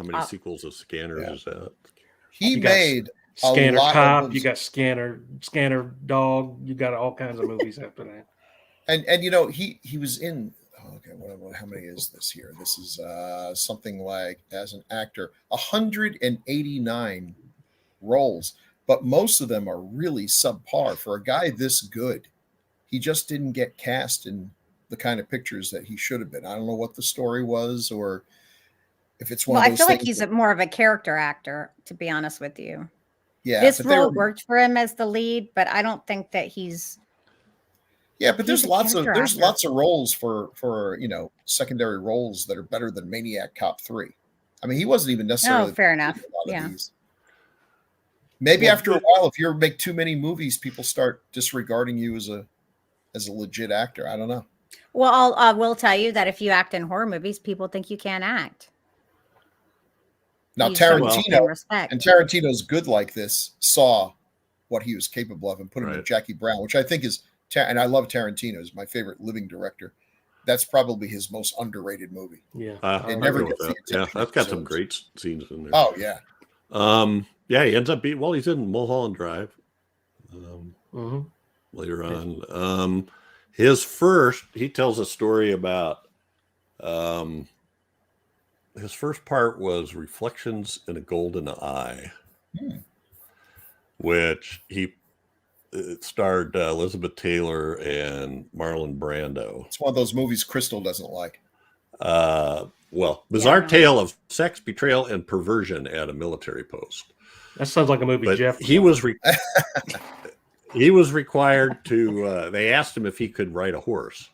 many Oh. sequels of Scanners is that? He You got made a Scanner lot of Cop. movies. You got Scanner Dog. You got all kinds of movies after that. And he was in how many is this here? This is something like, as an actor, 189 roles, but most of them are really subpar for a guy this good. He just didn't get cast in the kind of pictures that he should have been. I don't know what the story was, or if it's one Well, of I those feel like things he's more of a character actor, to be honest with you. yeah, This but they role were- worked for him as the lead, but I don't think that he's. Yeah, but He's there's a lots of character actor. roles for secondary roles that are better than Maniac Cop 3. I mean, he wasn't even necessarily fair enough. a lot of Yeah. these. Maybe Well, after a while, if you make too many movies, people start disregarding you as a legit actor. I don't know. Well, I will tell you that if you act in horror movies, people think you can't act. Now You start Tarantino losing respect. and Tarantino's good like this saw what he was capable of and put him in Right. Jackie Brown, which I think is and I love Tarantino. He's my favorite living director. That's probably his most underrated movie. Yeah. I never go with gets the that. Yeah, attention that's it got some deserves. great scenes in there. Oh yeah. Yeah, he ends up being he's in Mulholland Drive Hmm. later on. He tells a story about his first part was Reflections in a Golden Eye, which it starred Elizabeth Taylor and Marlon Brando. It's one of those movies Crystal doesn't like. Bizarre no. tale of sex, betrayal, and perversion at a military post. That sounds like a movie But Jeff. he was he was required to. They asked him if he could ride a horse,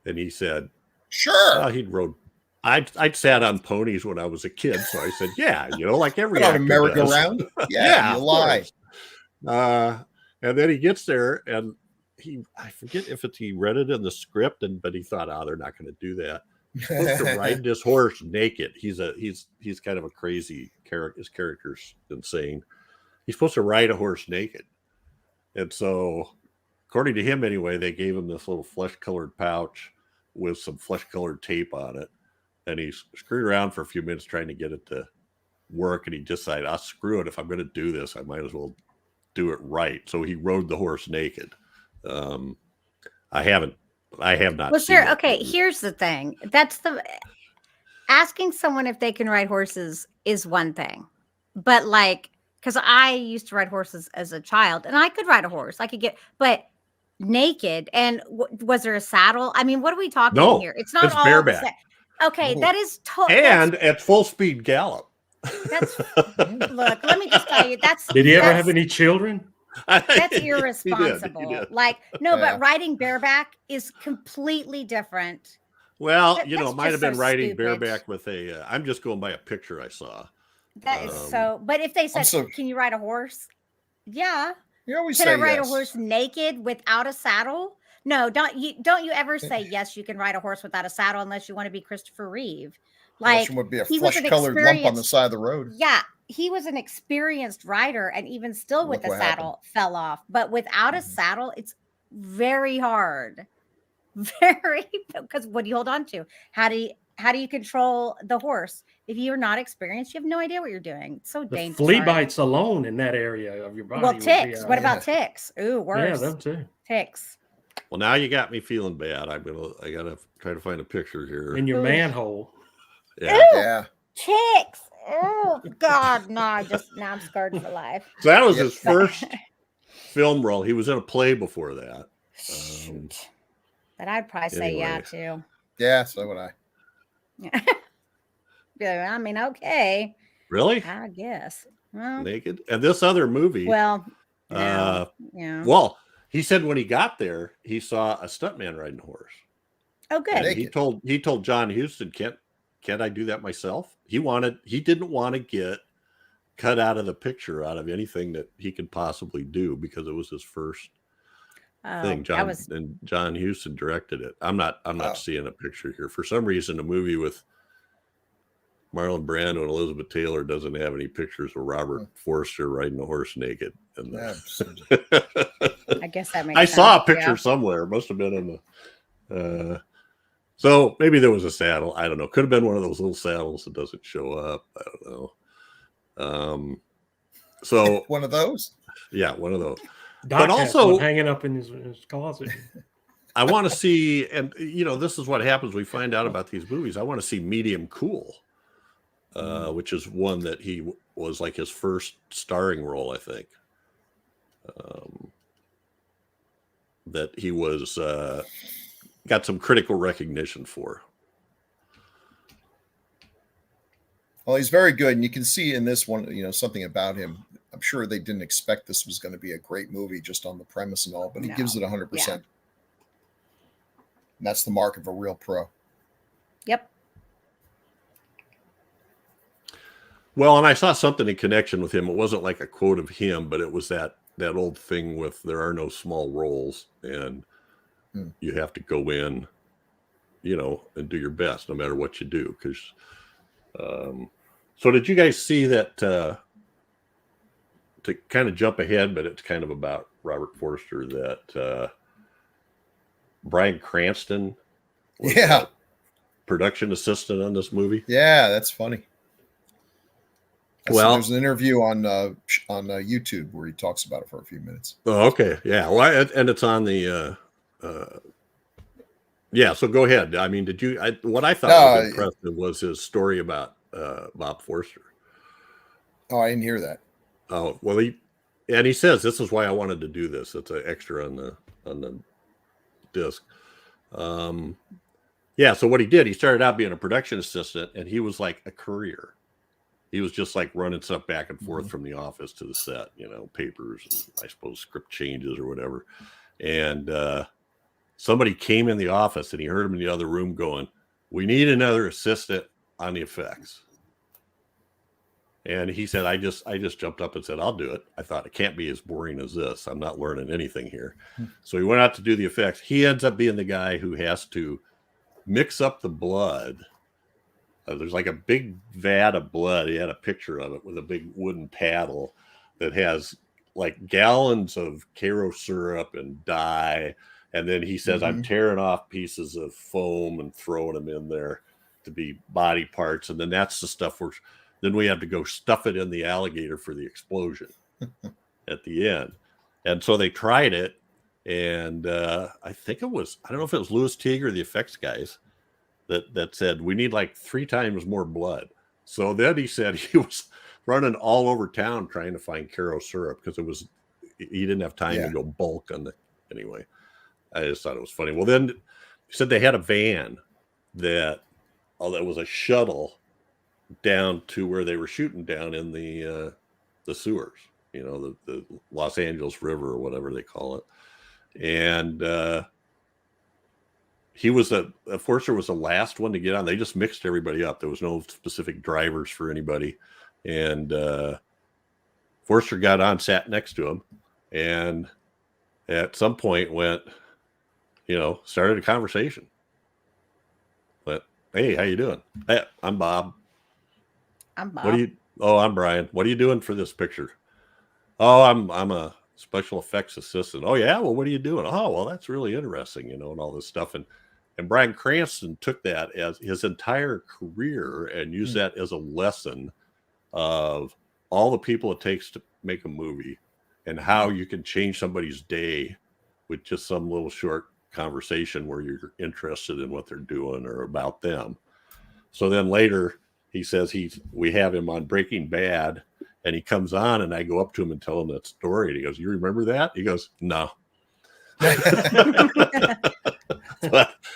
and he said, Sure. "Well, he'd rode. I'd sat on ponies when I was a kid, so I said, yeah, like every Put on a actor does." merry-go-round. Yeah, you of lie. course. And then he gets there, and I forget if he read it in the script, but he thought, they're not going to do that. He's supposed to ride this horse naked. He's kind of a crazy character. His character's insane. He's supposed to ride a horse naked. And so, according to him anyway, they gave him this little flesh-colored pouch with some flesh-colored tape on it. And he screwed around for a few minutes trying to get it to work. And he decided, screw it. If I'm going to do this, I might as well do it right. So he rode the horse naked. I have not Was seen there? it. Okay, here's the thing. That's asking someone if they can ride horses is one thing, but because I used to ride horses as a child, and I could ride a horse. I could but naked. And was there a saddle? I mean, what are we talking No, here? It's not it's all bareback. Okay, Ooh. that is And at full speed gallop. that's look. Let me just tell you, Did he ever that's- have any children? That's He did, irresponsible. he did. No, Yeah. but riding bareback is completely different. Well, That's it might have just been so riding stupid. bareback with I'm just going by a picture I saw. That is Um, so. But if they said, so- "Can you ride a horse?" Yeah. You always Can say I ride yes. a horse naked without a saddle? No, don't you ever say yes, you can ride a horse without a saddle unless you want to be Christopher Reeve. Unless you would be a he was an flesh-colored lump on the experienced- side of the road. Yeah, he was an experienced rider, and even still with Look the what happened. saddle fell off. But without a Mhm. saddle, it's very hard. Very, because what do you hold on to? How do you control the horse? If you're not experienced, you have no idea what you're doing. It's so The dangerous. flea bites alone in that area of your body. Well, would be, ticks. What yeah. about ticks? Ooh, Yeah, worse. them too. Ticks. Well, now you got me feeling bad. I gotta try to find a picture here. In your Ooh. manhole. Yeah. Yeah. Ticks. Oh God, no! Now I'm scarred for life. So that was Yep. his first film role. He was in a play before that. Shoot. But I'd probably say yeah too. Yeah, so would I. Yeah, I mean, okay, Really? I guess. Well, Naked? And this other movie. well, no, uh, yeah. well, he said when he got there, he saw a stuntman riding a horse. Oh, good. And Naked. he told John Huston, can't can't I do that myself? He didn't want to get cut out of the picture out of anything that he could possibly do because it was his first thing. John Huston directed it. I'm not seeing a picture here. For some reason, a movie with Marlon Brando and Elizabeth Taylor doesn't have any pictures of Robert Forster riding a horse naked. I guess that makes I sense. saw a picture somewhere. It must have been in the so maybe there was a saddle. I don't know. Could have been one of those little saddles that doesn't show up. I don't know. So one of those? Yeah, one of those. Doc but also hanging up in his closet. I want to see, and this is what happens. We find out about these movies. I want to see Medium Cool, which is one that he was like his first starring role, I think. That he was got some critical recognition for. Well, he's very good, and you can see in this one, something about him. I'm sure they didn't expect this was going to be a great movie just on the premise and all, but he gives it 100%. Yeah. And that's the mark of a real pro. Yep. Well, and I saw something in connection with him. It wasn't like a quote of him, but it was that old thing with there are no small roles, and you have to go in, and do your best no matter what you do. Because, so did you guys see that? To kind of jump ahead, but it's kind of about Robert Forster, that Bryan Cranston was production assistant on this movie. Yeah, that's funny. There's an interview on YouTube where he talks about it for a few minutes. Oh, okay. Yeah. Well, and it's on the so go ahead. I mean, what I thought was impressive was his story about Bob Forster. Oh, I didn't hear that. Oh, well, he says this is why I wanted to do this. It's an extra on the disc. So what he did, he started out being a production assistant, and he was like a career. He was just like running stuff back and forth from the office to the set, papers and I suppose script changes or whatever. And somebody came in the office and he heard him in the other room going, "We need another assistant on the effects." And he said, I just jumped up and said, "I'll do it." I thought, it can't be as boring as this. I'm not learning anything here. So he went out to do the effects. He ends up being the guy who has to mix up the blood. There's like a big vat of blood. He had a picture of it with a big wooden paddle that has like gallons of Caro syrup and dye. And then he says, I'm tearing off pieces of foam and throwing them in there to be body parts. And then that's the stuff then we have to go stuff it in the alligator for the explosion at the end. And so they tried it. And I think I don't know if it was Louis Teague or the effects guys that said, we need like 3 times more blood. So then he said he was running all over town trying to find Caro syrup because he didn't have time to go bulk on anyway. I just thought it was funny. Well, then he said they had a van that was a shuttle down to where they were shooting down in the sewers, the Los Angeles River or whatever they call it. And Forster was the last one to get on. They just mixed everybody up. There was no specific drivers for anybody. And Forster got on, sat next to him, and at some point started a conversation. But, "Hey, how you doing?" "Hey, I'm Bob." "I'm Bob." I'm Brian. "What are you doing for this picture?" "Oh, I'm a special effects assistant." "Oh yeah, well, what are you doing?" "Oh, well, that's really interesting," and all this stuff. And Bryan Cranston took that as his entire career and used that as a lesson of all the people it takes to make a movie and how you can change somebody's day with just some little short conversation where you're interested in what they're doing or about them. So then later he says we have him on Breaking Bad, and he comes on, and I go up to him and tell him that story, and he goes, "You remember that?" He goes, "No."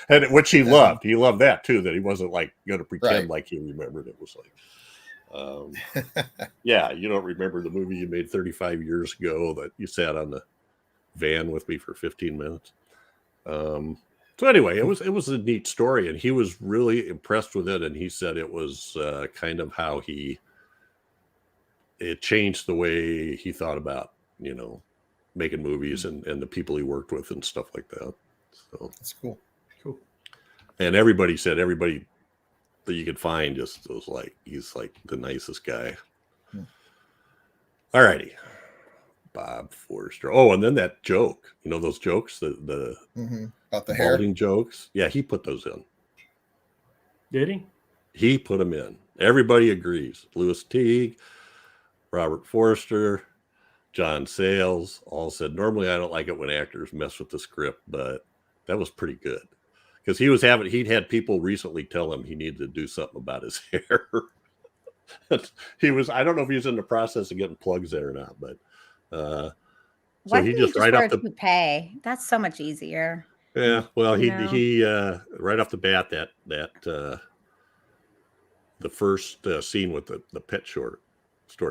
And which he loved. He loved that too, that he wasn't like going to pretend like he remembered. It was like, you don't remember the movie you made 35 years ago that you sat on the van with me for 15 minutes. So anyway, it was a neat story, and he was really impressed with it. And he said it was kind of how it changed the way he thought about, making movies and the people he worked with and stuff like that. So That's cool. Cool. And everybody that you could find just was like, he's like the nicest guy. All righty. Bob Forster. Oh, and then that joke, those jokes, the About the hair. balding jokes. Yeah, he put those in. Did he? He put them in. Everybody agrees. Louis Teague, Robert Forster, John Sayles all said, normally I don't like it when actors mess with the script, but that was pretty good. Because he'd had people recently tell him he needed to do something about his hair. I don't know if he was in the process of getting plugs there or not, but Why so he didn't just you right wear off a the toupee? That's so much easier. yeah. Well, You he know? right off the bat that the first scene with the pet store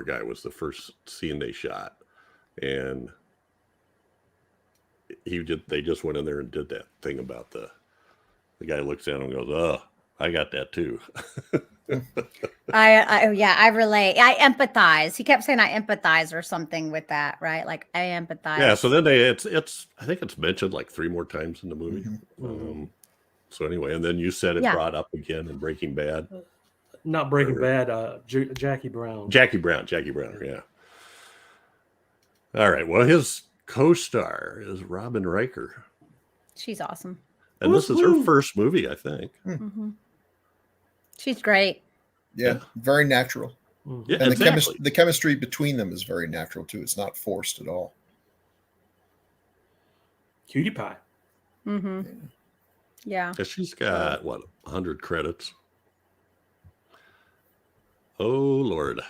guy was the first scene they shot, and they just went in there and did that thing about the guy looks at him and goes, "Oh, I got that too." I relate. I empathize. He kept saying I empathize or something with that, right? Like I empathize. Yeah. So then it's I think it's mentioned like 3 more times in the movie. So anyway, and then you said it brought up again in Breaking Bad. Not Breaking Bad. Jackie Brown. Jackie Brown. Yeah. All right. Well, his co-star is Robin Riker, She's awesome. and this is her first movie, I think. She's great. Yeah, very natural. Yeah, And exactly. the chemistry between them is very natural too. It's not forced at all. Cutie Pie. Yeah. Yeah, she's got 100 credits. Oh Lord!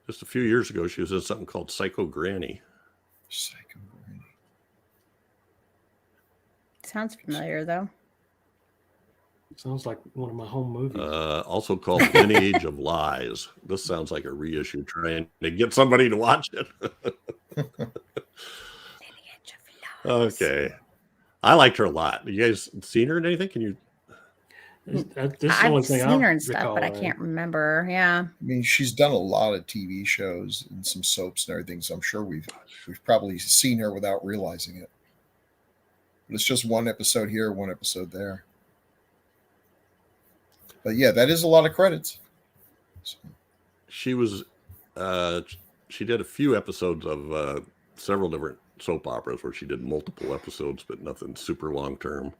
Just a few years ago, she was in something called Psycho Granny. Psycho Granny. Sounds familiar though. Sounds like one of my home movies. Also called Lineage of Lies. This sounds like a reissue trying to get somebody to watch it. Okay. I liked her a lot. You guys seen her in anything? Can you? This is the I've only thing seen her I and stuff, recall, but I can't remember. Yeah. I mean, she's done a lot of TV shows and some soaps and everything, so I'm sure we've probably seen her without realizing it. But it's just one episode here, one episode there. But yeah, that is a lot of credits. So, She was. She did a few episodes of several different soap operas where she did multiple episodes, but nothing super long term.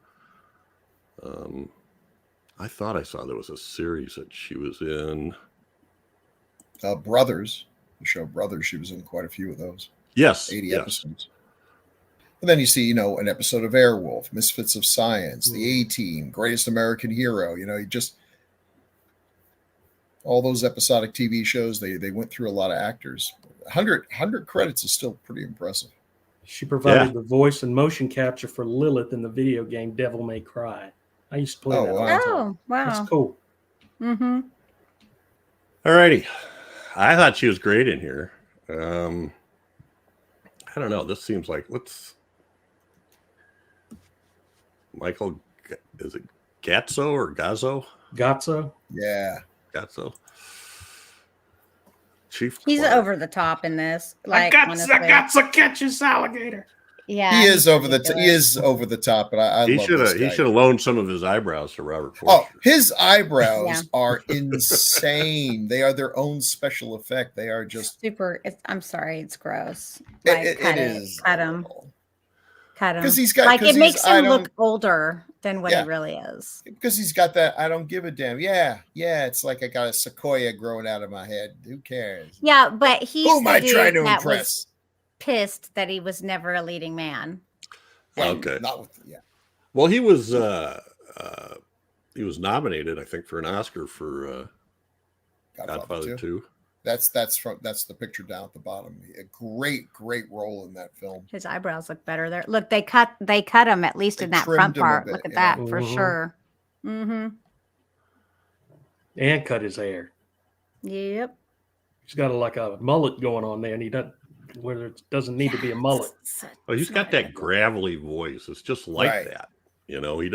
I thought I saw there was a series that she was in. Brothers, the show Brothers, she was in quite a few of those. Yes, 80 yes. episodes. And then you see, an episode of Airwolf, Misfits of Science, The A-Team, Greatest American Hero. You just all those episodic TV shows. They went through a lot of actors. 100 credits is still pretty impressive. She provided the voice and motion capture for Lilith in the video game Devil May Cry. I used to play that. Wow. all the time. Oh, wow. That's cool. All righty. I thought she was great in here. I don't know. This seems like Michael, is it Gazzo or Gazzo? Gazzo? Yeah. Gazzo. Chief. He's Clark. over the top in this. Like, I honestly. got to catch this alligator. Yeah. He is over the ridiculous. top, but I He love should this have. guy. He should have loaned some of his eyebrows to Robert Oh, Forster. his eyebrows Yeah. are insane. They are their own special effect. They are just Super. I'm sorry. It's gross. it- Like, it cut is Cut him. Cut him. 'Cause he's got- like 'cause it makes I him look don't- older than what Yeah. he really is. because he's got that I don't give a damn. Yeah. It's like I got a sequoia growing out of my head. Who cares? Yeah, but he's Who am the I dude trying to that impress? was pissed that he was never a leading man. Okay. Not with Well, he was nominated, I think, for an Oscar for Godfather 2. That's the picture down at the bottom. A great role in that film. His eyebrows look better there. Look, they cut him at least They in that trimmed front him a part. bit, Look at yeah. that for Mhm. sure. And cut his hair. Yep. He's got like a mullet going on there, and he doesn't where it doesn't need to be a mullet. Well, he's got that gravelly voice. It's just like Right. that. You know, he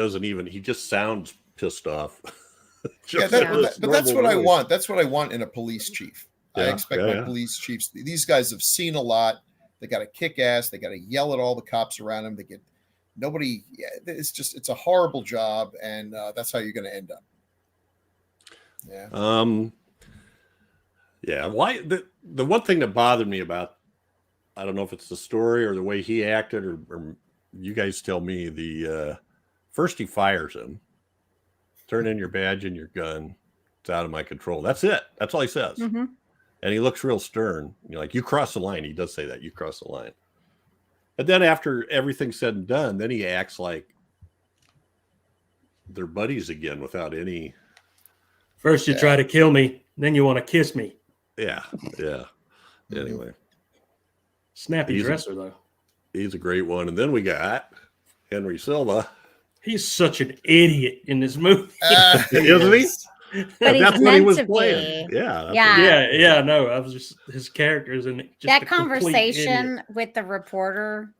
just sounds pissed off. Yeah, Just but this that's what normal I voice. want. That's what I want in a police chief. I Yeah, expect yeah, my yeah. police chiefs. These guys have seen a lot. They got to kick ass. They got to yell at all the cops around them. They get nobody. Yeah, it's a horrible job, and that's how you're going to end up. Yeah. Yeah. Why the one thing that bothered me about, I don't know if it's the story or the way he acted, or you guys tell me. The first he fires him. Turn in your badge and your gun. It's out of my control. That's it. That's all he says. Mm-hmm. And he looks real stern. You're like, you cross the line. He does say that. You cross the line. And then after everything's said and done, then he acts like they're buddies again without any. First you try to kill me, then you want to kiss me. Yeah. Yeah. Anyway. Snappy dresser, though. He's a great one. And then we got Henry Silva. He's such an idiot in this movie. Isn't he? But he's That's what he meant was to playing. be. Yeah. Yeah. No, I was just his characters and just That a complete conversation idiot. with the reporter.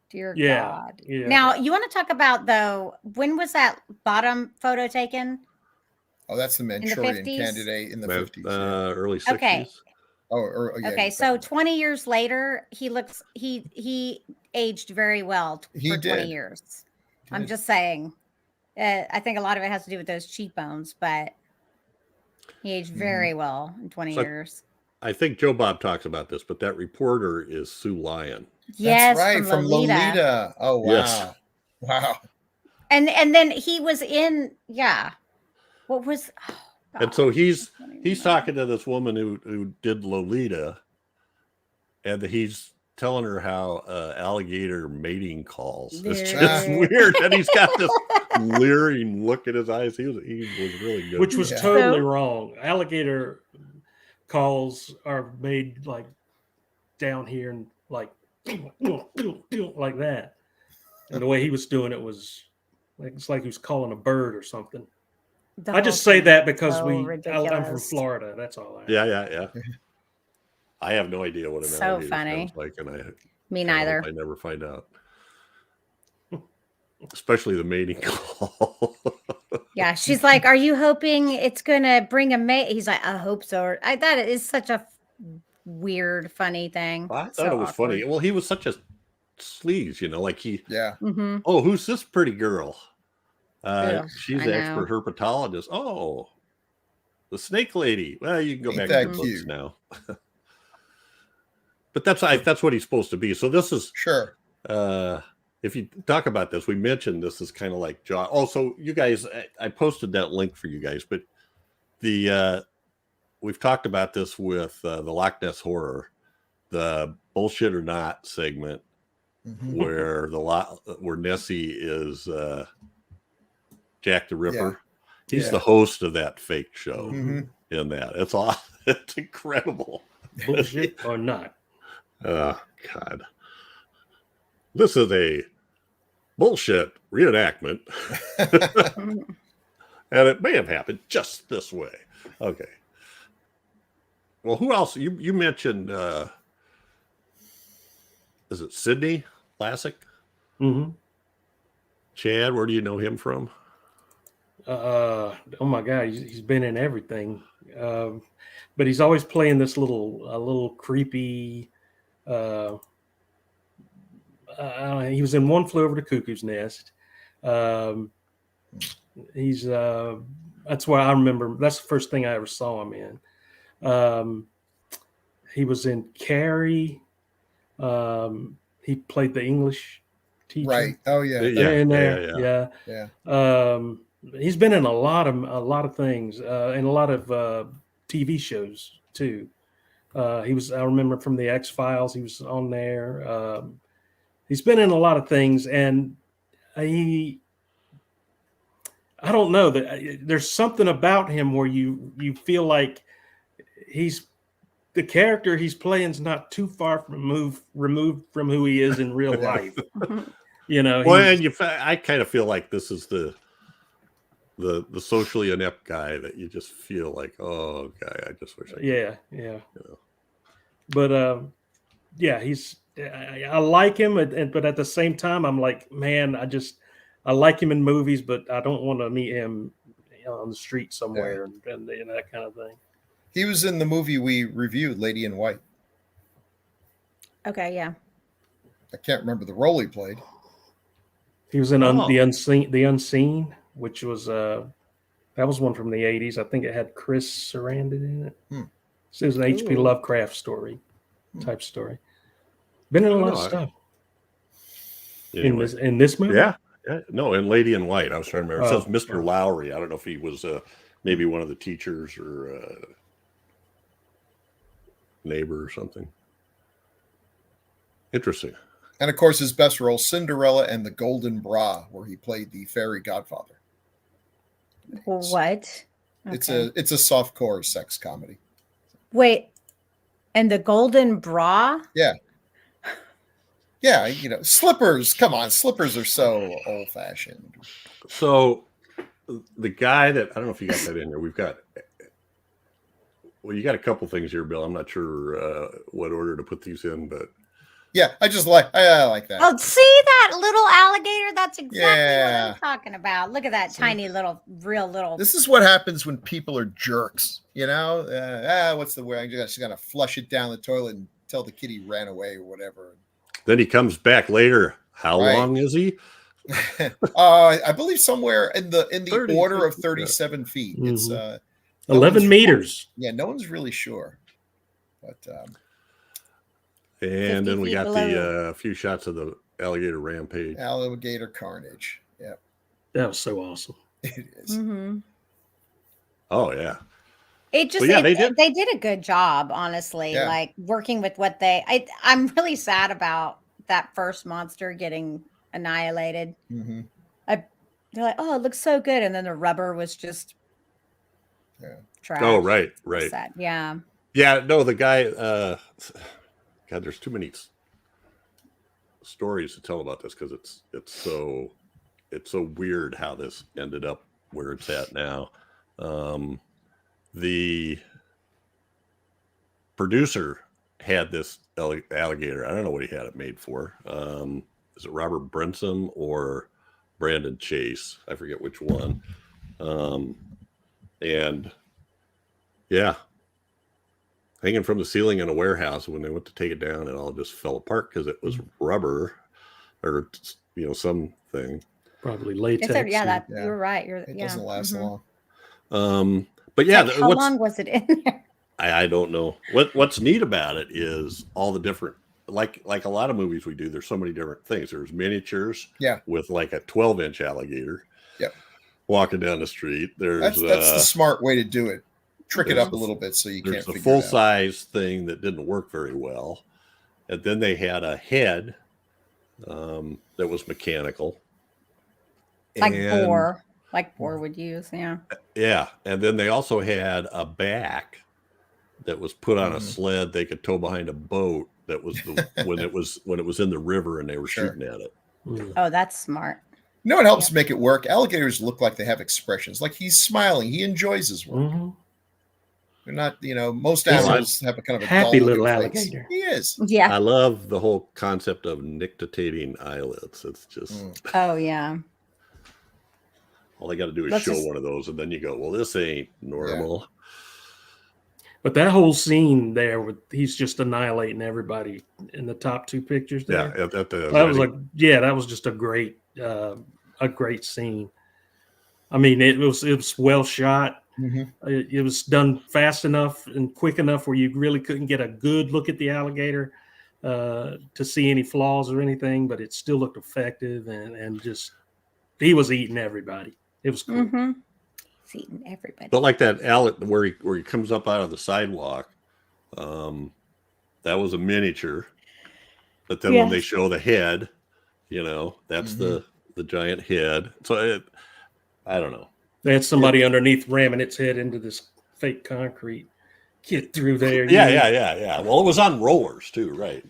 Dear Yeah, God. yeah. Now, you want to talk about, though, when was that bottom photo taken? Oh, that's the Manchurian 50s? candidate in the 50s. Early 60s. Okay. Yeah, Okay, so 20 years later, he aged very well He for 20 did. years. I'm just saying. I think a lot of it has to do with those cheekbones, but he aged very well in 20 years. I think Joe Bob talks about this, but that reporter is Sue Lyon. Yes, that's right, from Lolita. Oh wow. Yes. Wow. And then he was in, what was, And so he's talking to this woman who did Lolita, and he's telling her how alligator mating calls. It's just weird. And he's got this leering look in his eyes. He was really good. Which was totally wrong. Alligator calls are made like down here and like that. And the way he was doing it was like, it's like he was calling a bird or something. I just say that because I'm from Florida. That's all I have. Yeah. I have no idea what an alligator funny. sounds like, and Me neither. I never find out. Especially the mating call. Yeah, she's like, "Are you hoping it's gonna bring a mate?" He's like, "I hope so." I thought it is such a weird, funny thing. I thought it was funny. Well, he was such a sleaze, like he. Yeah. Mm-hmm. Oh, who's this pretty girl? Ugh, She's I an know. expert herpetologist. Oh, the snake lady. Well, you can go Ain't back that to the books cute? now. But that's what he's supposed to be. So this is Sure. if you talk about this, we mentioned this is kind of like Jaw. Also, you guys, I posted that link for you guys, but we've talked about this with the Loch Ness Horror, the bullshit or not segment, where where Nessie is Jack the Ripper. Yeah. He's the host of that fake show. Mhm. In that, it's incredible. Bullshit or not. Oh God, this is a bullshit reenactment. And it may have happened just this way. Okay. Well, who else? You mentioned, is it Sidney Lassick? Mm-hmm. Chad, where do you know him from? Oh my God, he's been in everything. But he's always playing this little creepy. He was in One Flew Over the Cuckoo's Nest. He's that's why I remember. That's the first thing I ever saw him in. He was in Carrie. He played the English teacher. Right. Oh yeah. Yeah. He's been in a lot of things, and a lot of TV shows too. I remember from the X-Files, he was on there. He's been in a lot of things, and I don't know, that there's something about him where you feel like the character he's playing is not too far removed from who he is in real life. Well, and I kind of feel like this is the socially inept guy that you just feel like, oh, guy, I just wish I could. Yeah. But yeah, I like him, but at the same time, I'm like, man, I like him in movies, but I don't want to meet him on the street somewhere and that kind of thing. He was in the movie we reviewed, Lady in White. Okay, yeah. I can't remember the role he played. He was in the Unseen, which was that was one from the 80s. I think it had Chris Sarandon in it. So it was an H.P. Lovecraft story type story. Been in a lot of stuff. Anyway. In this movie? Yeah. No, in Lady in White. I was trying to remember. It says Mr. Lowry. I don't know if he was maybe one of the teachers or neighbor or something. Interesting. And of course, his best role, Cinderella and the Golden Bra, where he played the fairy godfather. What? Okay. It's a softcore sex comedy. Wait, and the Golden Bra? Yeah. Yeah, slippers. Come on, slippers are so old-fashioned. So the guy that I don't know if you got that in there. You got a couple things here, Bill. I'm not sure what order to put these in, but yeah, I like that. Oh, see that little alligator? That's exactly what I'm talking about. Look at that tiny little, real little. This is what happens when people are jerks. What's the way? I'm just gonna flush it down the toilet and tell the kid he ran away or whatever. Then he comes back later. How long is he? I believe somewhere in the order of 37 feet. It's 11 meters. Yeah, no one's really sure. But and then we got the few shots of the alligator rampage. Alligator carnage. Yeah. That was so awesome. It is. Mm-hmm. Oh yeah. It just they did a good job, honestly. Yeah. Like working with what I'm really sad about that first monster getting annihilated. Mm-hmm. They're like, oh, it looks so good, and then the rubber was just trash. Oh, right. Sad. Yeah. Yeah. No, the guy. God, there's too many stories to tell about this because it's so weird how this ended up where it's at now. The producer had this alligator. I don't know what he had it made for. Is it Robert Brenson or Brandon Chase? I forget which one. And yeah, hanging from the ceiling in a warehouse. When they went to take it down, it all just fell apart because it was rubber or something. Probably latex. You're right. It doesn't last long. But yeah, how long was it in there? I don't know. What's neat about it is all the different, like a lot of movies we do. There's so many different things. There's miniatures, with like a 12-inch alligator, walking down the street. That's the smart way to do it. Trick it up a little bit so you can't. There's a full size thing that didn't work very well, and then they had a head that was mechanical, like Bohr would use, yeah. And then they also had a back that was put on a sled they could tow behind a boat. That was when it was in the river and they were shooting at it. Oh, that's smart. It helps make it work. Alligators look like they have expressions. Like he's smiling. He enjoys his work. Mm-hmm. They're not, most animals have a kind of a happy little alligator. He is. Yeah. I love the whole concept of nictitating eyelids. It's just. Oh yeah. All they got to do is show one of those, and then you go, "Well, this ain't normal." Yeah. But that whole scene there, he's just annihilating everybody in the top two pictures. There. Yeah, that was just a great scene. I mean, it was well shot. Mm-hmm. It was done fast enough and quick enough where you really couldn't get a good look at the alligator to see any flaws or anything, but it still looked effective and just he was eating everybody. It was cool. Mm-hmm. He's eating everybody. But like that where he comes up out of the sidewalk, that was a miniature. But then when they show the head, that's the giant head. So I don't know. They had somebody underneath ramming its head into this fake concrete. Get through there. Yeah. Well, it was on rollers too, right.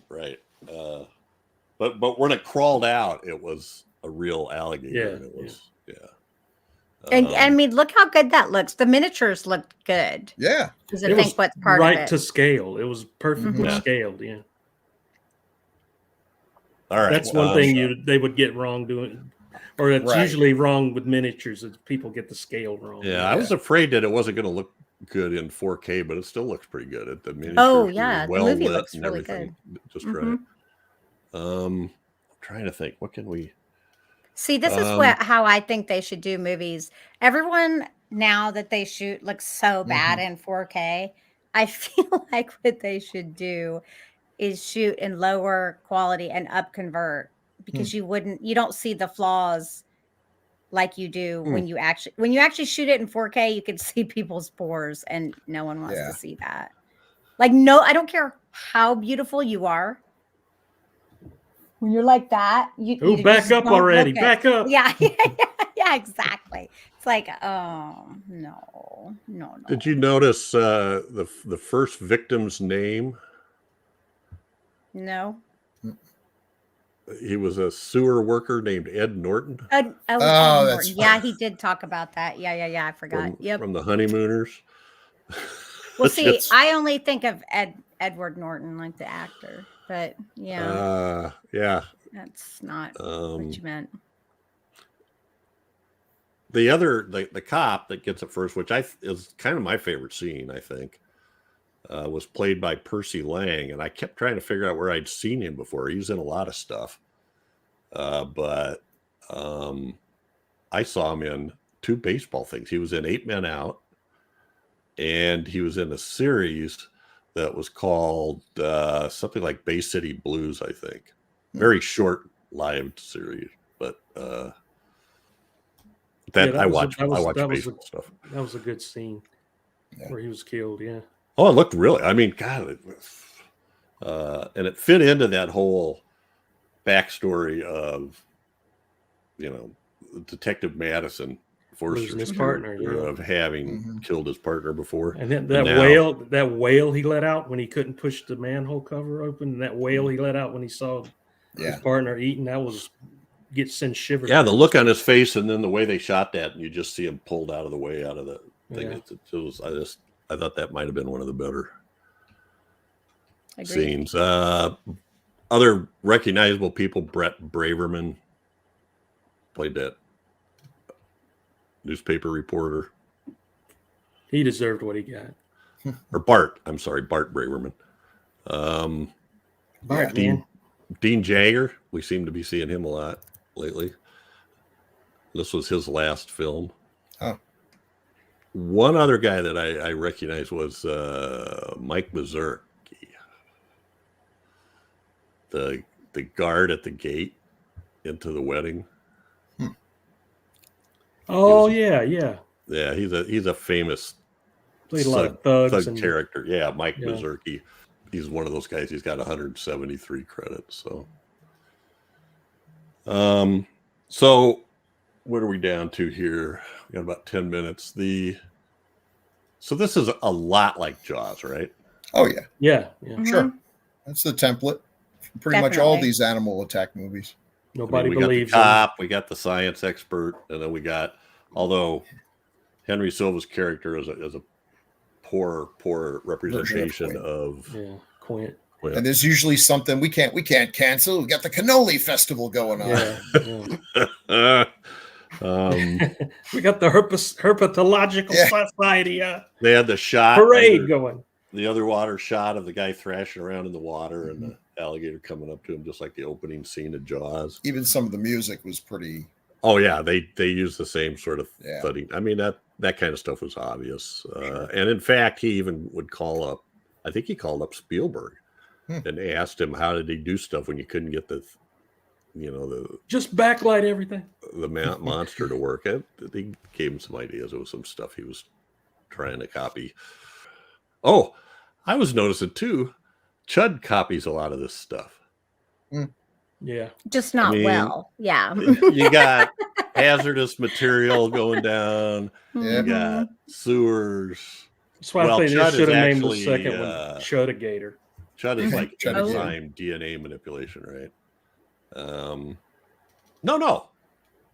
But when it crawled out, it was a real alligator. And I mean, look how good that looks. The miniatures looked good. Yeah. Because I think what's part of it. Right to scale. It was perfectly scaled. Yeah. All right. That's one thing they would get wrong doing, or it's Right. usually wrong with miniatures. Is people get the scale wrong. Yeah, I was afraid that it wasn't going to look good in 4K, but it still looks pretty good. The miniatures Oh yeah, well the movie lit looks and really everything. good. Just Mhm. right. I'm trying to think. What can we? See, this is how I think they should do movies. Everyone now that they shoot looks so bad in 4K. I feel like what they should do is shoot in lower quality and up convert because you don't see the flaws like you do when you actually shoot it in 4K. You can see people's pores, and no one wants to see that. Like, no, I don't care how beautiful you are. When you're like that, you back just up don't already. look Back up. Yeah, yeah, exactly. It's like, oh no. Did you notice the first victim's name? No. He was a sewer worker named Ed Norton. Ed that's Norton. Yeah, he did talk about that. Yeah. I forgot. From the Honeymooners. Well, see, I only think of Edward Norton, like the actor, but yeah, that's not what you meant. The cop that gets it first, which is kind of my favorite scene, I think, was played by Percy Lang, and I kept trying to figure out where I'd seen him before. He's in a lot of stuff, but I saw him in 2 baseball things. He was in 8 Men Out, and he was in a series that was called something like Bay City Blues, I think. Very short-lived series, but I watch baseball stuff. That was a good scene where he was killed. Yeah. Oh, it looked really. I mean, God, and it fit into that whole backstory of, Detective Madison Losing his partner, of having killed his partner before. And then that wail he let out when he couldn't push the manhole cover open, and that wail he let out when he saw his partner eating, sends shivers. Yeah, the look on his face, and then the way they shot that, and you just see him pulled out of the way out of the thing. Yeah. I thought that might have been one of the better scenes. Other recognizable people: Brett Braverman played that newspaper reporter. He deserved what he got. Or Bart. I'm sorry, Bart Braverman. Bart, Dean Jagger. We seem to be seeing him a lot lately. This was his last film. Oh. One other guy that I recognized was Mike Mazurki, the guard at the gate into the wedding. Oh yeah. Yeah, he's a famous played a lot of thugs thug character. Yeah, Mike Mazurki. He's one of those guys. He's got 173 credits. So what are we down to here? We got about 10 minutes. So this is a lot like Jaws, right? Oh yeah. Yeah. Sure. That's the template. Pretty much all these animal attack movies. Nobody we believes got the cop, we got the science expert, and then we got, although Henry Silva's character is a poor representation of Quint. And there's usually something we can't cancel. We got the cannoli festival going on. Yeah. We got the herpetological society. They had the shot parade going. The underwater shot of the guy thrashing around in the water and the alligator coming up to him, just like the opening scene of Jaws. Even some of the music was pretty. Oh yeah, they used the same sort of thudding. I mean that kind of stuff was obvious, and in fact, he even would call up. I think he called up Spielberg and asked him how did he do stuff when you couldn't get the just backlight everything. The monster to work. They gave him some ideas. It was some stuff he was trying to copy. Oh, I was noticing too. Chud copies a lot of this stuff. Yeah, just not well. Yeah, you got hazardous material going down. You got sewers. That's why I think they should have named the second one Chud-a-gator. Chud is like enzyme DNA manipulation, right? No,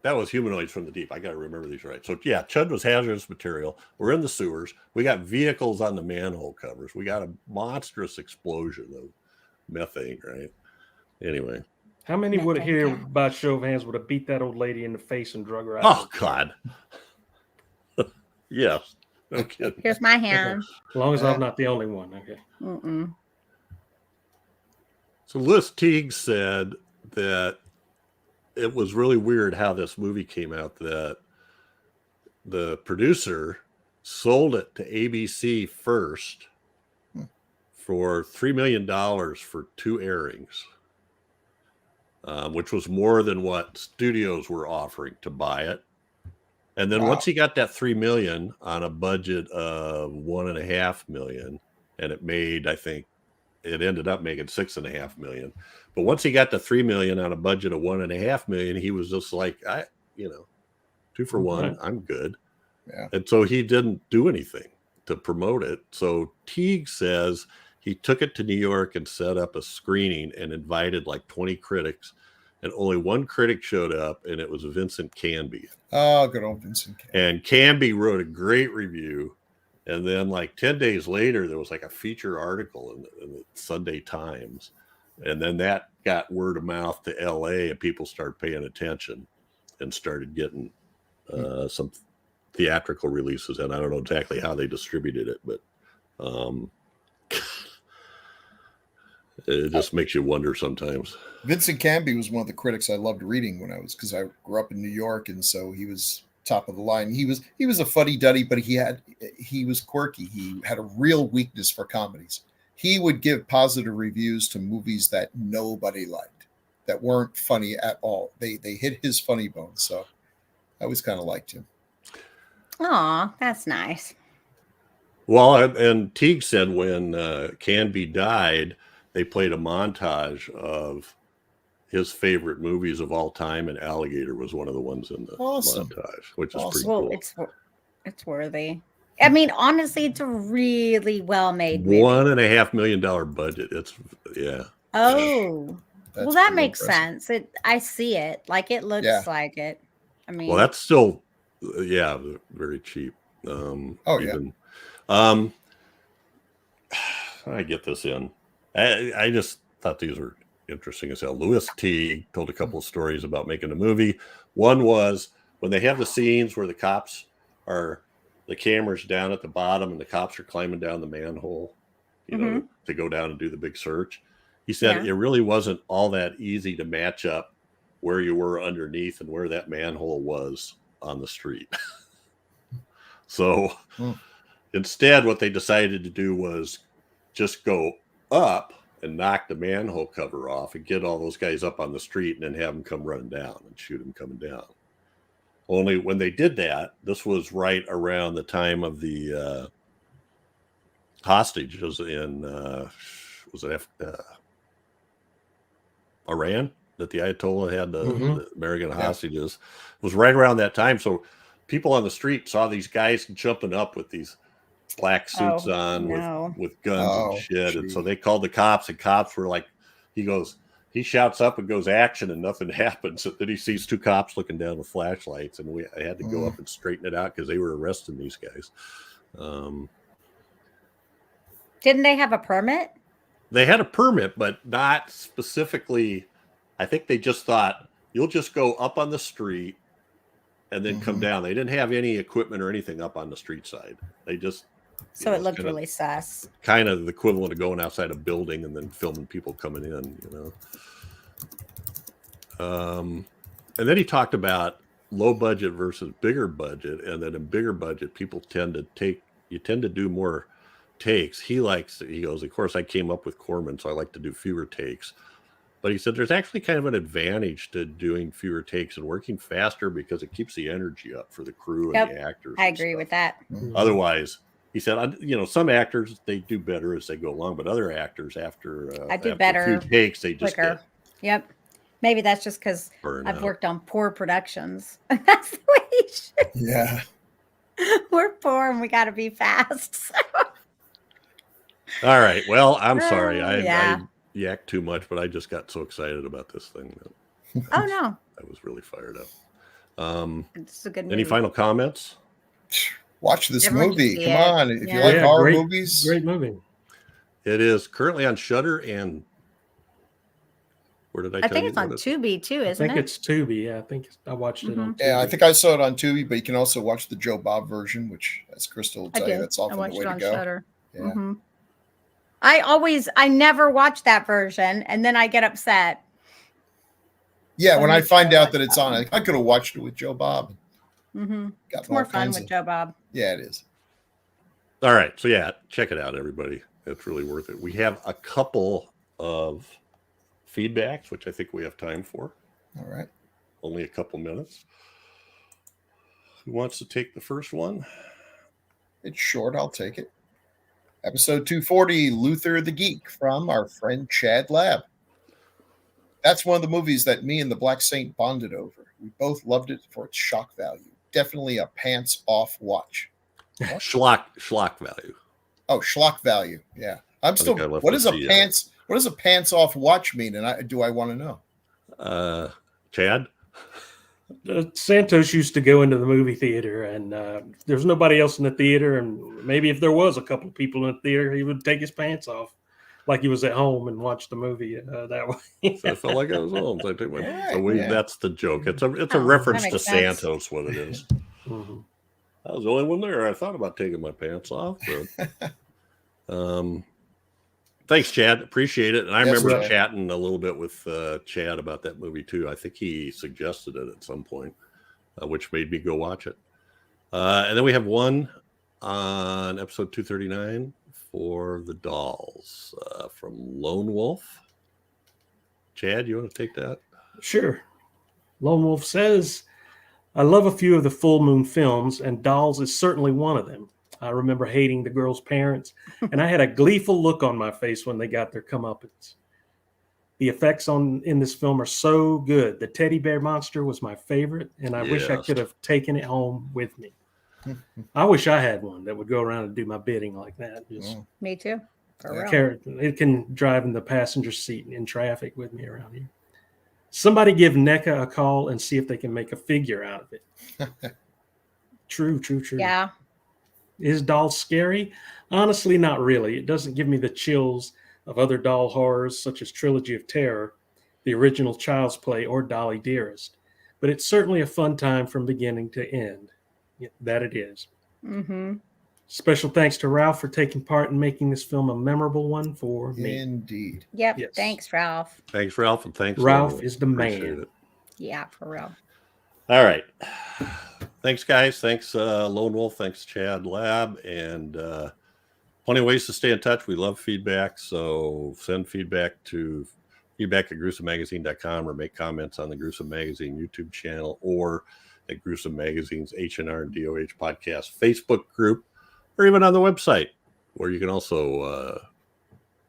that was humanoids from the deep. I got to remember these right. So yeah, Chud was hazardous material. We're in the sewers. We got vehicles on the manhole covers. We got a monstrous explosion of methane, right? Anyway, How many Let would them here, go. by show of hands, would have beat that old lady in the face and drug her out? Oh God. Yes. No kidding. Here's my hand. As long as I'm not the only one. Okay. Mm-mm. So Louis Teague said that it was really weird how this movie came out, that the producer sold it to ABC first for $3 million for 2 airings, which was more than what studios were offering to buy it. And then once he got that $3 million on a budget of $1.5 million, and it made, I think it ended up making $6.5 million. But once he got to $3 million on a budget of $1.5 million, he was just like, 2 for 1, I'm good. Yeah. And so he didn't do anything to promote it. So Teague says he took it to New York and set up a screening and invited like 20 critics, and only one critic showed up, and it was Vincent Canby. Oh, good old Vincent Canby. And Canby wrote a great review. And then like 10 days later, there was like a feature article in the Sunday Times. And then that got word of mouth to LA, and people started paying attention and started getting some theatrical releases. And I don't know exactly how they distributed it, but it just makes you wonder sometimes. Vincent Canby was one of the critics I loved reading because I grew up in New York, and so he was top of the line. He was a fuddy-duddy, but he was quirky. He had a real weakness for comedies. He would give positive reviews to movies that nobody liked, that weren't funny at all. They hit his funny bone, so I always kind of liked him. Aw, that's nice. Well, and Teague said when Canby died, they played a montage of his favorite movies of all time, and Alligator was one of the ones in the montage, which is pretty cool. It's worthy. I mean, honestly, it's a really well-made movie. $1.5 million budget. Oh, well, that makes impressive. sense. I see it. Like, it looks like it. I mean, well, that's still, very cheap. I get this in. I just thought these were interesting as hell. Louis Teague told a couple of stories about making a movie. One was when they have the scenes where the camera's down at the bottom and the cops are climbing down the manhole, to go down and do the big search. He said it really wasn't all that easy to match up where you were underneath and where that manhole was on the street. So instead, what they decided to do was just go up and knock the manhole cover off and get all those guys up on the street and then have them come running down and shoot them coming down. Only when they did that, this was right around the time of the hostages in, Iran, that the Ayatollah had the American hostages. It was right around that time. So people on the street saw these guys jumping up with these black suits on with guns and shit. And so they called the cops, and cops were like, he shouts up and goes action, and nothing happens. So then he sees 2 cops looking down with flashlights, and I had to go up and straighten it out because they were arresting these guys. Didn't they have a permit? They had a permit, but not specifically. I think they just thought, you'll just go up on the street and then come down. They didn't have any equipment or anything up on the street side. They just... So it looked really sus. Kind of the equivalent of going outside a building and then filming people coming in, And then he talked about low budget versus bigger budget, and that in bigger budget, people tend to do more takes. He goes, of course, I came up with Corman, so I like to do fewer takes. But he said there's actually kind of an advantage to doing fewer takes and working faster because it keeps the energy up for the crew and the actors. I agree with that. Otherwise, he said, some actors, they do better as they go along, but other actors, after I do better a few takes, they just quicker. Yep. Maybe that's just because I've worked on poor productions. That's the way you should. Yeah. We're poor and we got to be fast. All right. Well, I'm sorry. I yacked too much, but I just got so excited about this thing. Oh, no. I was really fired up. It's a good movie. Any final comments? Watch this movie. Come on. If you like horror movies. Great movie. It is currently on Shudder and Where did I I tell think you it's on what it- Tubi too, I isn't think it? it's Tubi. Yeah, I think I watched it on Tubi. Yeah, I think I saw it on Tubi, but you can also watch the Joe Bob version, which, as Crystal will I tell you, did. that's I often the watched way it to on go. Shudder. Yeah. Mhm. I never watch that version, and then I get upset. Yeah, So when I make sure find I out watch that it's that on, one. I could have watched it with Joe Bob. Mm-hmm. Gotten It's more all fun kinds with of. Joe Bob. Yeah, it is. All right. So yeah, check it out, everybody. It's really worth it. We have a couple of feedbacks, which I think we have time for. All right. Only a couple minutes. Who wants to take the first one? It's short. I'll take it. Episode 240, Luther the Geek, from our friend Chad Lab. That's one of the movies that me and the Black Saint bonded over. We both loved it for its shock value. Definitely a pants-off watch. Schlock value. Oh, schlock value. Yeah. I'm still. think I left What the is a C out. pants? What does a pants-off watch mean? And I want to know. Chad? Santos used to go into the movie theater, and there's nobody else in the theater. And maybe if there was a couple people in the theater, he would take his pants off like he was at home and watch the movie that way. So I felt like I was home. So I took my. Yeah, So we. yeah. That's the joke. It's a Oh, reference that to makes sense. Santos. What it is. Mhm. I was the only one there. I thought about taking my pants off. So. Thanks, Chad. Appreciate it. And I Yes, remember Chad. chatting a little bit with Chad about that movie too. I think he suggested it at some point, which made me go watch it. And then we have one on episode 239 for the dolls from Lone Wolf. Chad, you want to take that? Sure. Lone Wolf says, I love a few of the Full Moon films, and Dolls is certainly one of them. I remember hating the girls' parents, and I had a gleeful look on my face when they got their comeuppance. The effects in this film are so good. The teddy bear monster was my favorite, and I wish I Yes. could have taken it home with me. I wish I had one that would go around and do my bidding like that. Just Oh, Me too. For real. it can drive in the passenger seat in traffic with me around here. Somebody give NECA a call and see if they can make a figure out of it. True. Yeah. Is Dolls scary? Honestly, not really. It doesn't give me the chills of other doll horrors such as Trilogy of Terror, the original Child's Play, or Dolly Dearest. But it's certainly a fun time from beginning to end. Yeah, that it is. Mm-hmm. Special thanks to Ralph for taking part in making this film a memorable one for me. indeed. Yep. Yes. Thanks, Ralph. Thanks, Ralph, and thanks. Ralph Lone Wolf. is the Appreciate man. it. Yeah, for real. All right. Thanks, guys. Thanks, Lone Wolf. Thanks, Chad Lab. And plenty of ways to stay in touch. We love feedback. So send feedback at gruesomemagazine.com or make comments on the Gruesome Magazine YouTube channel or at Gruesome Magazine's H&R and DOH podcast Facebook group or even on the website where you can also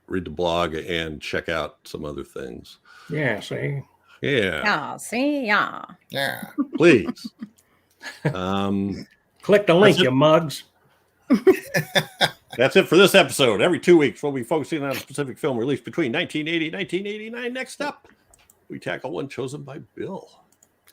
read the blog and check out some other things. Yeah, see? Yeah, Yeah. See, yeah. Yeah. please. Click the link, That's it. you mugs. That's it for this episode. Every 2 weeks, we'll be focusing on a specific film released between 1980 and 1989. Next up, we tackle one chosen by Bill.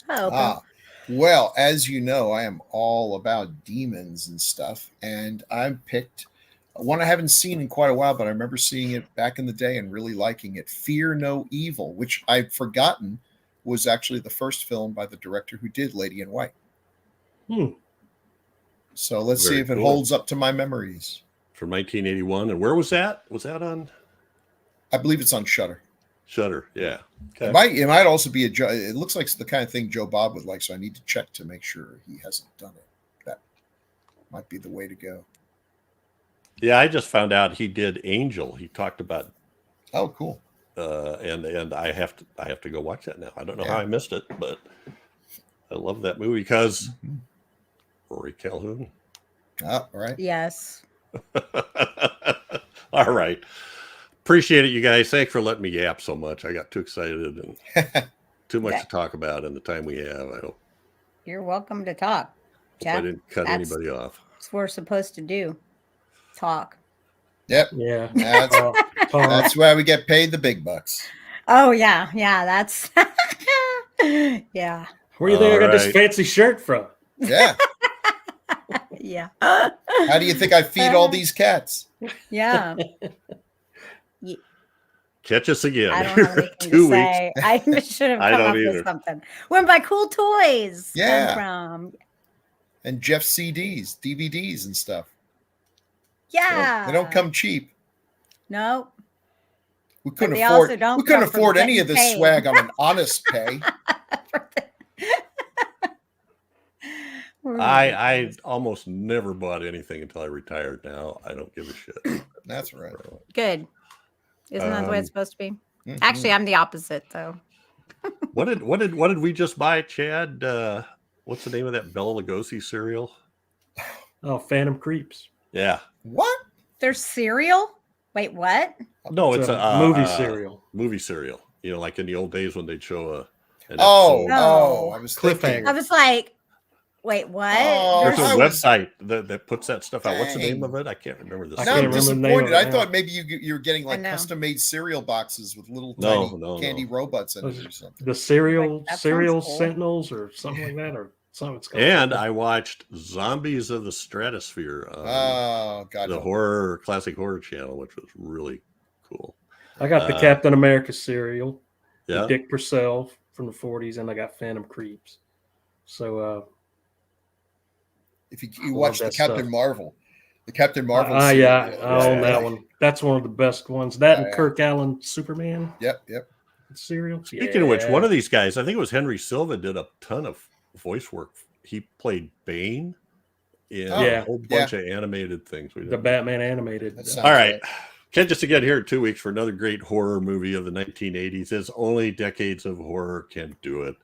Oh, Well, as you know, I am all about demons and stuff. And I picked one I haven't seen in quite a while, but I remember seeing it back in the day and really liking it. Fear No Evil, which I'd forgotten was actually the first film by the director who did Lady in White. So let's see Very if it cool. holds up to my memories. From 1981. And where was that? Was that on I believe it's on Shudder. Shudder? Yeah. Okay. It might also be it looks like the kind of thing Joe Bob would like, so I need to check to make sure he hasn't done it. That might be the way to go. Yeah, I just found out he did Angel. He talked about Oh, cool. and I have to go watch that now. I don't know Yeah. how I missed it, but I love that movie because Rory Calhoun. All right. yes. All right. Appreciate it, you guys. Thanks for letting me yap so much. I got too excited and too much to talk about in the time we have. I hope You're welcome to talk. I Jeff. didn't cut that's- anybody off. That's what we're supposed to do. Talk. Yep. Yeah. That's, Talk. that's why we get paid the big bucks. Oh yeah. Yeah. That's yeah. Where you think I got this Alright. fancy shirt from? Yeah. Yeah. How do you think I feed all these cats? Yeah. Catch us again. I don't have anything 2 to weeks. say. I should have I come don't up either. with something. Where my cool toys Yeah. come from. And Jeff CDs, DVDs, and stuff. Yeah. They don't come cheap. No. We couldn't they also afford. don't We couldn't come from afford any getting of this paid. swag on an honest pay. I almost never bought anything until I retired. Now I don't give a shit. That's right. Good. Isn't that the way it's supposed to be? Mhm. Actually, I'm the opposite, though. What did we just buy, Chad? What's the name of that Bela Lugosi cereal? Oh, Phantom Creeps. Yeah. What? There's cereal? Wait, what? No, it's a movie cereal. Movie cereal. You know, like in the old days when they'd show an Oh, episode. oh, I was Cliffhanger. thinking. I was like, wait, what? Oh, There's a I was- website that puts that stuff out. What's the name Dang. of it? I can't remember this. I Now can't I'm remember the name of disappointed. it I now. thought maybe you're getting like know. custom-made cereal boxes with little No, tiny candy robots in it or something. The cereal Like, that sounds cereal cool. Sentinels or something like that, or something. It's called And something. I watched Zombies of the Stratosphere on Oh God! the classic horror channel, which was really cool. I got the Captain America cereal, Yeah. the Dick Purcell from the 40s, and I got Phantom Creeps. So If you love watch the that Captain stuff. Marvel, the Captain Marvel. yeah, cereal, I own that one. That's one of the best ones. That and Yeah. Kirk Allen Superman Yep. cereal. Speaking of which, one of these guys, I think it was Henry Silva, did a ton of voice work. He played Bane in Yeah. a whole bunch of animated things. We the did. Batman animated. That sounds All right. Catch us again here in 2 weeks for another great horror movie of the 1980s, as only decades of horror can do it.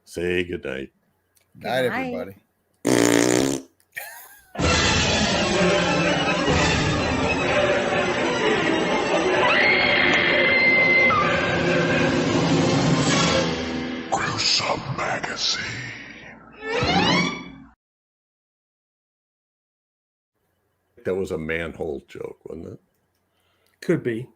Say goodnight. Night, Good night. everybody. Gruesome Magazine. That was a manhole joke, wasn't it? Could be.